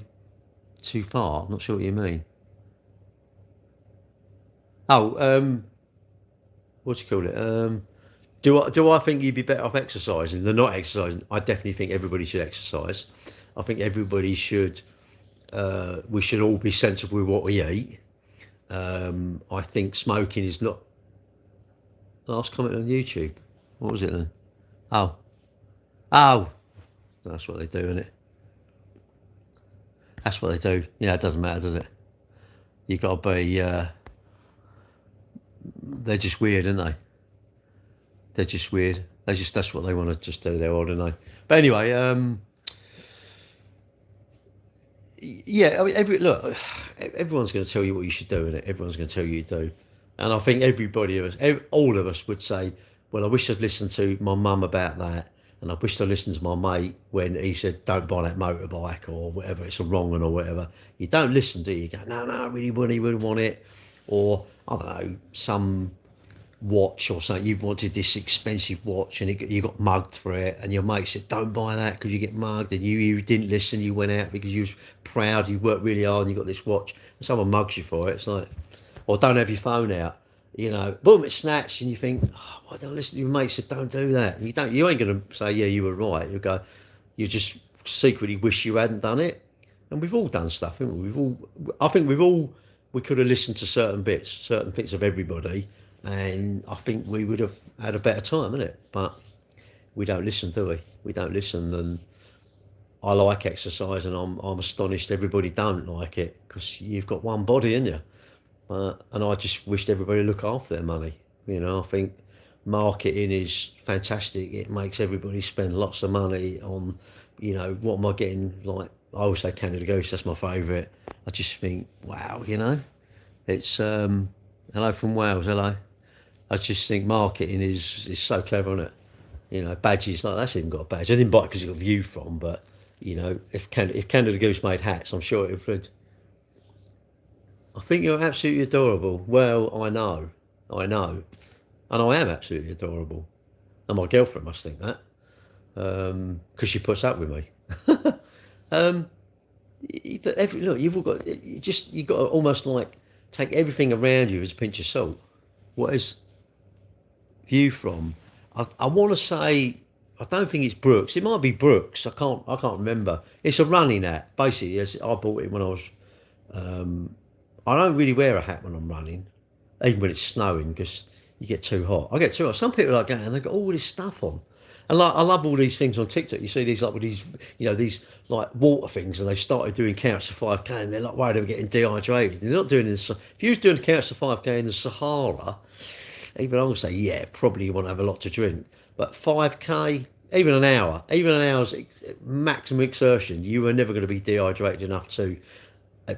too far. I'm not sure what you mean. Oh, what do you call it? Do I think you'd be better off exercising than not exercising? I definitely think everybody should exercise. I think everybody should. We should all be sensible with what we eat. I think smoking is not. Last comment on YouTube. What was it then? Oh, that's what they do, isn't it? That's what they do. Yeah, it doesn't matter, does it? You got to be. They're just weird, aren't they? They're just weird. That's what they want to just do. They're odd, aren't they? But anyway, yeah. I mean, everyone's going to tell you what you should do, innit? Everyone's going to tell you to do. And I think all of us would say, well, I wish I'd listened to my mum about that. And I wish I'd listened to my mate when he said, don't buy that motorbike or whatever, it's a wrong one or whatever. You don't listen, do you? You go, no, I really wouldn't want it. Or, I don't know, some watch or something. You wanted this expensive watch and you got mugged for it. And your mate said, don't buy that because you get mugged. And you didn't listen, you went out because you was proud, you worked really hard and you got this watch. And someone mugs you for it. It's like, or don't have your phone out. You know, boom, it's snatched, and you think, oh, why don't listen to your mate? Said, don't do that. And you ain't gonna say, yeah, you were right. You go, you just secretly wish you hadn't done it. And we've all done stuff, haven't we? We could have listened to certain bits of everybody, and I think we would have had a better time, innit? But we don't listen, do we? We don't listen, and I like exercise, and I'm astonished everybody don't like it, because you've got one body, ain't you? And I just wished everybody look after their money. You know, I think marketing is fantastic. It makes everybody spend lots of money on, you know, what am I getting? Like, I always say Canada Goose, that's my favourite. I just think, wow, you know, it's, hello from Wales, hello. I just think marketing is so clever, isn't it? You know, badges, like that's even got a badge. I didn't buy it because it got View from, but, you know, if Canada Goose made hats, I'm sure it would. I think you're absolutely adorable. Well, I know, and I am absolutely adorable, and my girlfriend must think that, because she puts up with me. Look, you've all got you got to almost like take everything around you as a pinch of salt. What is View from? I want to say, I don't think it's Brooks. It might be Brooks. I can't remember. It's a running hat. Basically, yes, I bought it when I was. I don't really wear a hat when I'm running, even when it's snowing, because you get too hot. I get too hot. Some people are like, and they've got all this stuff on, And like, I love all these things on TikTok. You see these like with these, these like water things, and they've started doing counts to 5K, and they're like worried about getting dehydrated. They're not doing this. If you was doing counts to 5K in the Sahara, even I would say, yeah, probably you want to have a lot to drink. But 5K, even an hour's maximum exertion, you are never going to be dehydrated enough to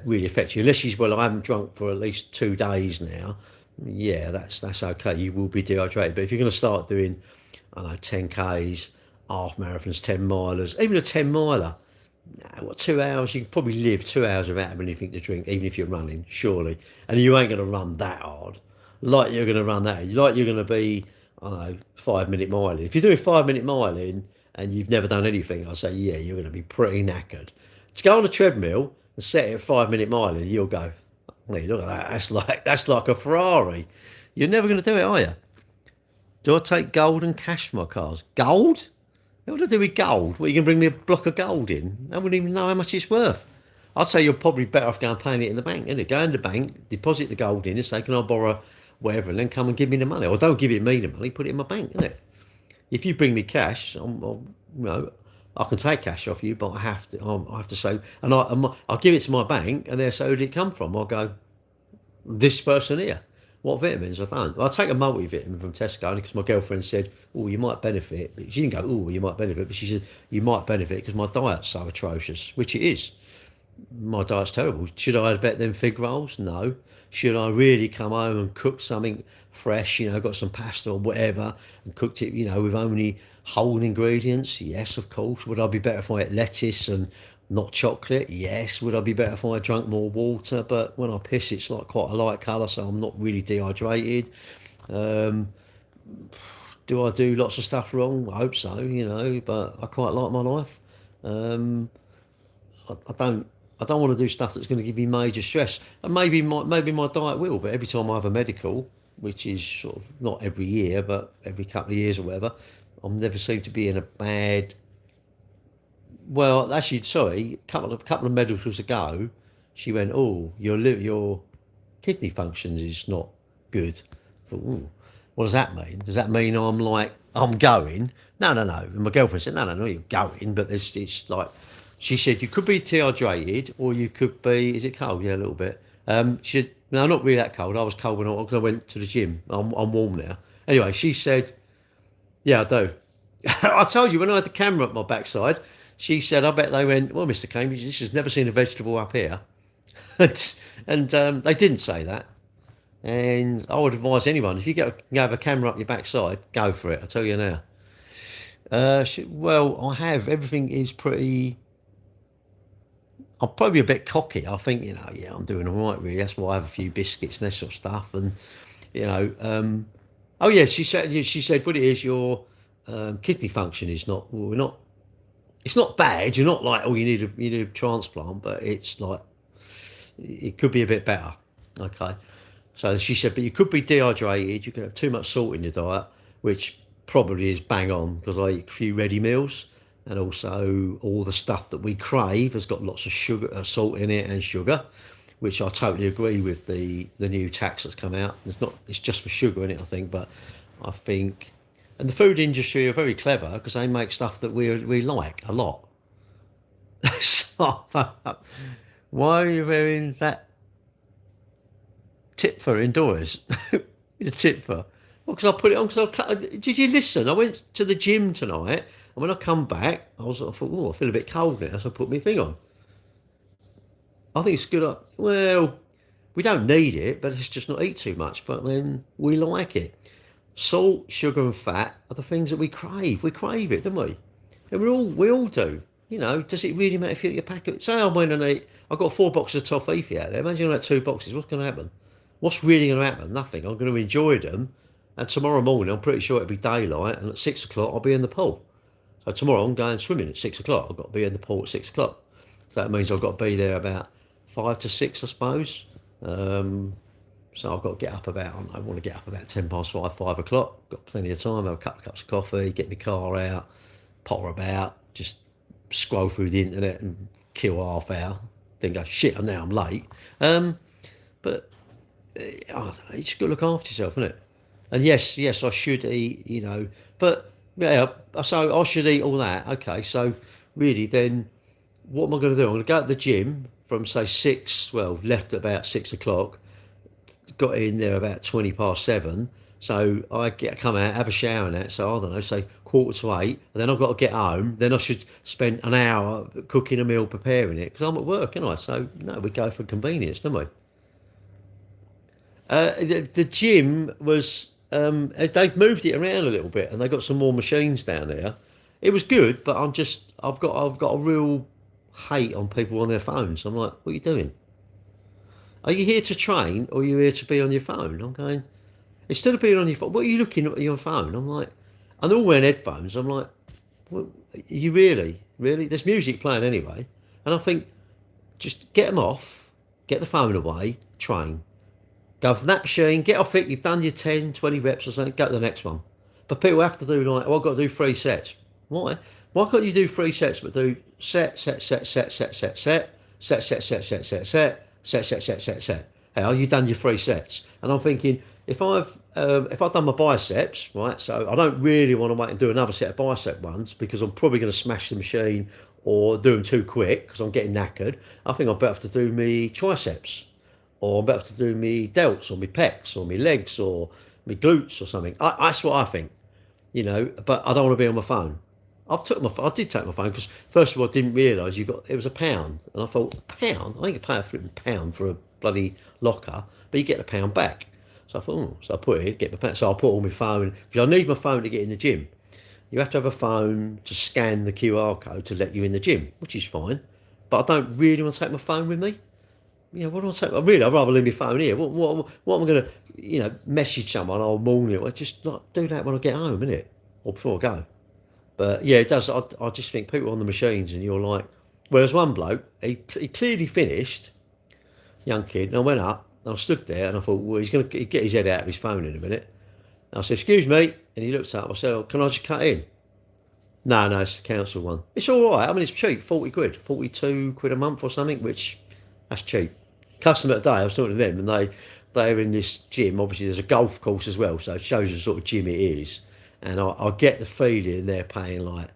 really affect you. Unless well, I haven't drunk for at least 2 days now. Yeah, that's okay. You will be dehydrated. But if you're going to start doing, I don't know, 10Ks, half marathons, 10 milers, even a 10 miler, what, 2 hours? You can probably live 2 hours without having anything to drink, even if you're running, surely. And you ain't going to run that hard. Like you're going to run that. Like you're going to be, I don't know, 5-minute miling. If you're doing 5-minute miling and you've never done anything, I'll say, yeah, you're going to be pretty knackered. To go on a treadmill and set it at 5-minute miling, you'll go, hey, look at that. That's like a Ferrari. You're never going to do it, are you? Do I take gold and cash for my cars? Gold? What do I do with gold? Well, you can bring me a block of gold in. I wouldn't even know how much it's worth. I'd say you're probably better off going and paying it in the bank, isn't it? Go in the bank, deposit the gold in, and say, can I borrow whatever, and then come and give me the money. Or don't give it me the money, put it in my bank, isn't it? If you bring me cash, I can take cash off you, but I have to say, and I'll give it to my bank, and they'll say, who did it come from? I'll go, this person here. What vitamins? I don't. I'll take a multivitamin from Tesco because my girlfriend said, oh, you might benefit. But she didn't go, oh, you might benefit. But she said, you might benefit because my diet's so atrocious, which it is. My diet's terrible. Should I have bet them fig rolls? No. Should I really come home and cook something fresh, got some pasta or whatever, and cooked it, with only whole ingredients? Yes, of course. Would I be better if I ate lettuce and not chocolate? Yes. Would I be better if I drank more water? But when I piss, it's like quite a light colour, so I'm not really dehydrated. Do I do lots of stuff wrong? I hope so, but I quite like my life. I don't want to do stuff that's going to give me major stress. And maybe my diet will, but every time I have a medical, which is sort of not every year, but every couple of years or whatever, I'll never seem to be in a bad. Well, actually, sorry, a couple of medicals ago, she went, "Oh, your kidney function is not good." I thought, ooh, what does that mean? Does that mean I'm going? No. And my girlfriend said, no, you're going, but it's like, she said you could be dehydrated or you could be. Is it cold? Yeah, a little bit. She said, no, not really that cold. I was cold when I went to the gym. I'm warm now. Anyway, she said, yeah, I do. I told you when I had the camera at my backside. She said, I bet they went, well, Mr. Cambridge, this has never seen a vegetable up here. and they didn't say that. And I would advise anyone, if you have a camera up your backside, go for it. I tell you now. Well, I have. Everything is pretty. I'm probably a bit cocky. I think, yeah, I'm doing all right, really. That's why I have a few biscuits and that sort of stuff. And, oh yeah, she said, what it is, your kidney function is not. Well, we're not. It's not bad. You're not like, oh, you need a transplant, but it's like it could be a bit better. Okay. So she said, but you could be dehydrated. You could have too much salt in your diet, which probably is bang on because I eat a few ready meals, and also all the stuff that we crave has got lots of sugar, salt in it, and sugar, which I totally agree with the new tax that's come out. It's just for sugar in it, I think, but I think. And the food industry are very clever because they make stuff that we like a lot. So, why are you wearing that tip for indoors? The tip for? Well, because I put it on. Did you listen? I went to the gym tonight, and when I come back, I thought, oh, I feel a bit cold now, so I put my thing on. I think it's good. Well, we don't need it, but let's just not eat too much. But then we like it. Salt, sugar, and fat are the things that we crave. We crave it, don't we? And we all do. Does it really matter if you eat your packet? Say I went and ate. I got 4 boxes of toffee out there. Imagine I had 2 boxes. What's going to happen? What's really going to happen? Nothing. I'm going to enjoy them. And tomorrow morning, I'm pretty sure it'll be daylight. And at 6 o'clock, I'll be in the pool. So tomorrow, I'm going swimming at 6 o'clock. I've got to be in the pool at 6 o'clock. So that means I've got to be there about 5 to 6, I suppose. So I've got to get up I want to get up about 10 past 5, 5 o'clock. Got plenty of time, have a couple of cups of coffee, get my car out, potter about, just scroll through the internet and kill half hour. Then go, shit, I'm late. But I don't know, you just got to look after yourself, innit? And yes, I should eat, but Yeah, so I should eat all that. Okay, so really then what am I going to do? I'm going to go to the gym from say 6, well, left at about 6 o'clock, got in there about 20 past 7. So come out, have a shower and that. So I don't know, say 7:45, and then I've got to get home. Then I should spend an hour cooking a meal, preparing it because I'm at work, and I. So no, we go for convenience, don't we? The gym was they've moved it around a little bit, and they got some more machines down there. It was good, but I've got a real hate on people on their phones. I'm like, what are you doing? Are you here to train, or are you here to be on your phone? I'm going, instead of being on your phone, what are you looking at your phone? I'm like, and they're all wearing headphones. I'm like, well, are you really? There's music playing anyway, and I think just get them off, get the phone away, train. Go from that machine, get off it, you've done your 10, 20 reps or something, go to the next one. But people have to do like, oh, I've got to do 3 sets. Why? Why can't you do 3 sets but do set? How you've done your 3 sets. And I'm thinking, if I've done my biceps, right, so I don't really want to wait and do another set of bicep ones because I'm probably going to smash the machine or do them too quick because I'm getting knackered. I think I'm better to do me triceps or I'm better to do me delts or me pecs or me legs or me glutes or something. That's what I think, but I don't want to be on my phone. I did take my phone because first of all I didn't realise it was £1, and I thought £1. I think you pay a flipping £1 for a bloody locker, but you get the £1 back. So I thought, so I put it in, get my pound. So I put on my phone because I need my phone to get in the gym. You have to have a phone to scan the QR code to let you in the gym, which is fine. But I don't really want to take my phone with me. What do I take? Really, I'd rather leave my phone here. What am I going to, message someone all morning? Well, just not do that when I get home, innit? Or before I go. But yeah, it does. I just think people on the machines and you're like, well, there's one bloke, he clearly finished, young kid, and I went up, and I stood there, and I thought, well, he's going to get his head out of his phone in a minute. And I said, excuse me, and he looked up, I said, oh, can I just cut in? No, it's the council one. It's all right, I mean, it's cheap, 40 quid, 42 quid a month or something, which, that's cheap. Customer today, I was talking to them, and they're in this gym, obviously there's a golf course as well, so it shows you the sort of gym it is. And I get the feeling they're paying like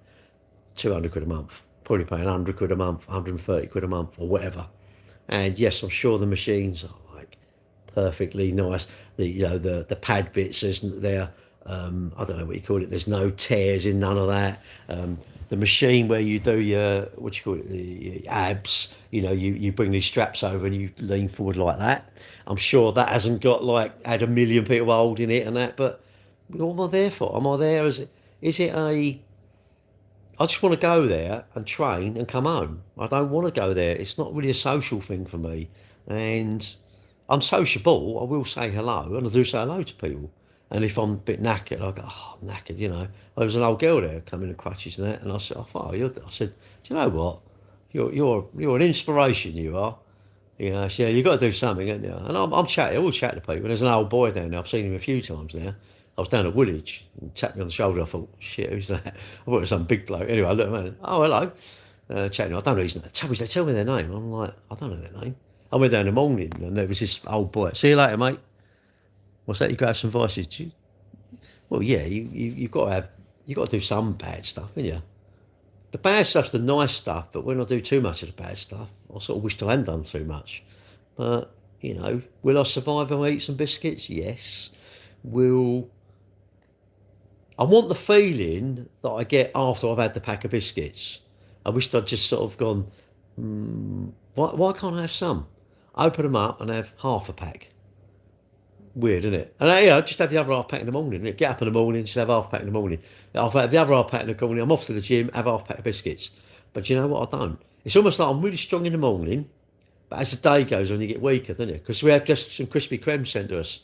200 quid a month, probably paying 100 quid a month, 130 quid a month, or whatever. And yes, I'm sure the machines are like perfectly nice. The pad bits isn't there. I don't know what you call it. There's no tears in none of that. The machine where you do your the abs. You bring these straps over and you lean forward like that. I'm sure that hasn't got had a million people holding it and that, but. What am I there for? Am I there is it a... I just want to go there and train and come home. I don't want to go there. It's not really a social thing for me. And I'm sociable. I will say hello, and I do say hello to people. And if I'm a bit knackered, I go, oh, I'm knackered, There was an old girl there coming in crutches and that, and I said, I said, do you know what? You're an inspiration, you are. So yeah, you've got to do something, haven't you? And I'm chatting, I will chat to people. There's an old boy down there. I've seen him a few times now. I was down at Woolwich and tapped me on the shoulder. I thought, shit, who's that? I thought it was some big bloke. Anyway, I looked at him, oh, hello. Chatting, I don't know his name. Tell me their name. I'm like, I don't know their name. I went down in the morning and there was this old boy. See you later, mate. What's that? You got to have some vices? Well, yeah, you've got to do some bad stuff, haven't you? The bad stuff's the nice stuff, but when I do too much of the bad stuff, I sort of wish I hadn't done too much. But, will I survive and eat some biscuits? Yes. I want the feeling that I get after I've had the pack of biscuits. I wished I'd just sort of gone, why can't I have some? Open them up and have half a pack. Weird, isn't it? And just have the other half pack in the morning. Get up in the morning, just have half pack in the morning. I'll have the other half pack in the morning. I'm off to the gym, have half pack of biscuits. But you know what? I don't. It's almost like I'm really strong in the morning, but as the day goes on, you get weaker, don't you? Because we have just some Krispy Kreme sent to us.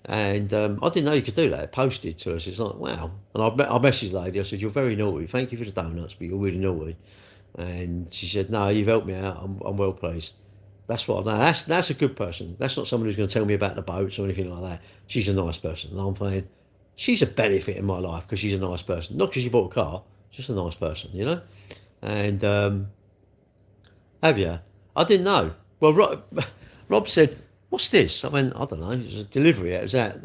And I didn't know you could do that. It posted to us. It's like, wow. And I messaged the lady. I said, you're very naughty. Thank you for the donuts, but you're really naughty. And she said, no, you've helped me out. I'm well pleased. That's what I know. That's a good person. That's not someone who's going to tell me about the boats or anything like that. She's a nice person. And I'm thinking, she's a benefit in my life because she's a nice person. Not because she bought a car, just a nice person, And have you? I didn't know. Well, Rob said, what's this? I mean, I don't know. It's a delivery. It was that.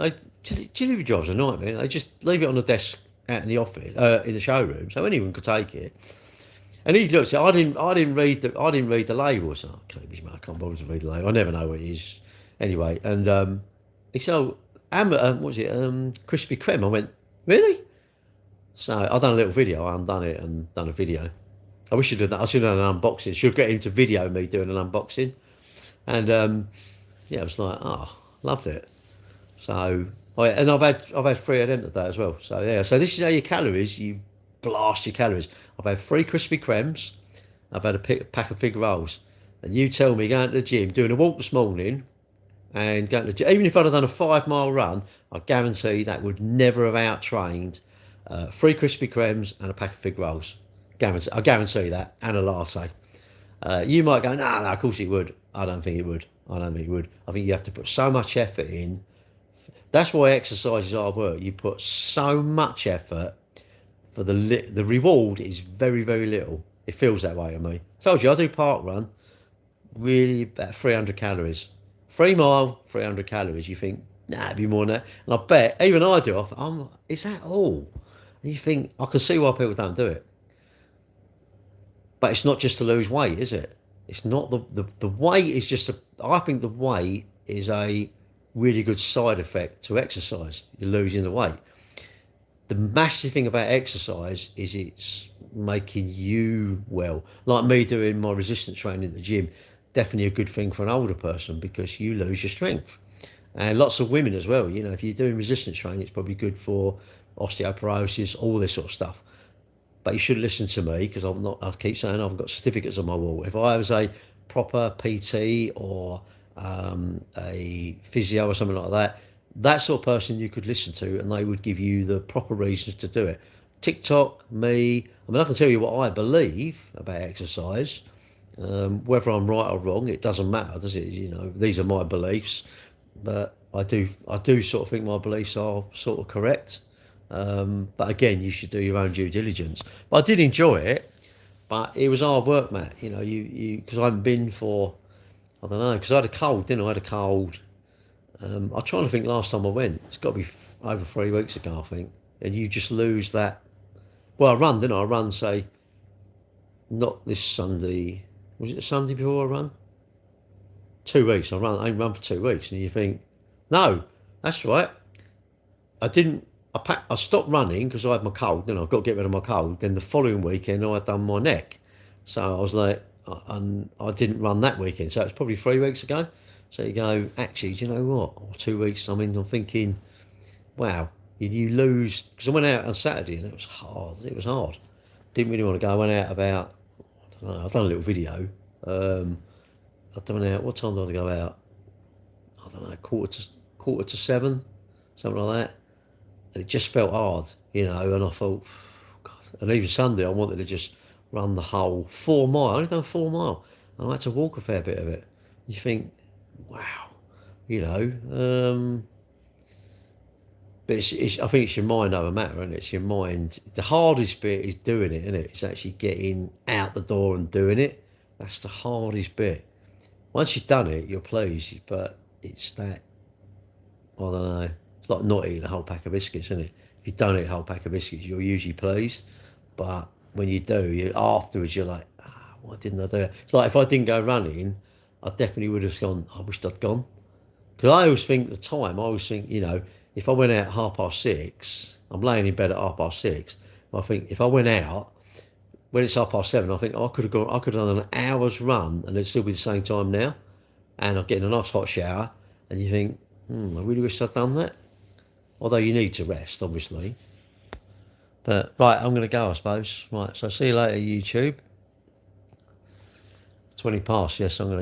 Delivery jobs are a nightmare. They just leave it on the desk out in the office, in the showroom, so anyone could take it. And he looked. I didn't read the label. So I can't bother to read the label. I never know what it is. Anyway, and he said, "Oh, what was it? Krispy Kreme." I went, "Really?" So I done a little video. I undone it and done a video. I wish I'd done that. I should have done an unboxing. Should get into video me doing an unboxing. And yeah, I was like, oh, loved it. So, oh, yeah, and I've had 3 of them today as well. So yeah, so this is how your calories. You blast your calories. I've had 3 Krispy Kremes. I've had a pack of fig rolls. And you tell me going to the gym, doing a walk this morning, and going to the gym, even if I'd have done a 5 mile run, I guarantee that would never have outtrained 3 Krispy Kremes and a pack of fig rolls. I guarantee that, and a latte. You might go, no, of course it would. I don't think it would. I think you have to put so much effort in. That's why exercise is hard work. You put so much effort for the reward is very, very little. It feels that way to me. I told you, I do park run, really about 300 calories. 3 mile, 300 calories. You think, nah, it'd be more than that. And I bet, even I do, is that all? And you think, I can see why people don't do it. But it's not just to lose weight, is it? It's not the weight is just I think the weight is a really good side effect to exercise. You're losing the weight. The massive thing about exercise is it's making you well. Like me doing my resistance training at the gym, definitely a good thing for an older person because you lose your strength. And lots of women as well. You know, if you're doing resistance training, it's probably good for osteoporosis, all this sort of stuff. But you should listen to me because I keep saying I've got certificates on my wall. If I was a proper PT or a physio or something like that, that sort of person you could listen to and they would give you the proper reasons to do it. TikTok, me, I mean, I can tell you what I believe about exercise. Whether I'm right or wrong, it doesn't matter, does it? You know, these are my beliefs, but I do sort of think my beliefs are sort of correct. But again, you should do your own due diligence. But I did enjoy it, but it was hard work, Matt. You know, because I haven't been for, I don't know, because I had a cold, didn't I? I had a cold. I'm trying to think last time I went. It's got to be over 3 weeks ago, I think. And you just lose that. Well, I run, didn't I? I run, say, not this Sunday. Was it the Sunday before I run? 2 weeks. I ain't run for 2 weeks. And you think, no, that's right. I stopped running because I had my cold, then I've got to get rid of my cold. Then the following weekend, I had done my neck. So I was like, and I didn't run that weekend. So it's probably 3 weeks ago. So you go, actually, do you know what? Or 2 weeks, I mean, I'm thinking, wow, you lose. Because I went out on Saturday and it was hard. It was hard. Didn't really want to go. I went out about, I don't know, I've done a little video. I went out, what time did I go out? I don't know, quarter to 7, something like that. And it just felt hard, you know, and I thought, God. And even Sunday, I wanted to just run the whole 4 mile. I only done 4 mile, and I had to walk a fair bit of it. You think, wow, you know. But I think it's your mind over matter, and it's your mind. The hardest bit is doing it, isn't it? It's actually getting out the door and doing it. That's the hardest bit. Once you've done it, you're pleased, but it's that, I don't know. It's like not eating a whole pack of biscuits, isn't it? If you don't eat a whole pack of biscuits, you're usually pleased. But when you do, afterwards you're like, why didn't I do it? It's like if I didn't go running, I definitely would have gone, I wished I'd gone. Because I always think at the time, you know, if I went out at 6:30, I'm laying in bed at 6:30. I think if I went out, when it's 7:30, I think I could have done an hour's run and it'd still be the same time now. And I'm getting a nice hot shower. And you think, I really wish I'd done that. Although you need to rest, obviously. But, right, I'm going to go, I suppose. Right, so see you later, YouTube. 20 past, yes, I'm going to go.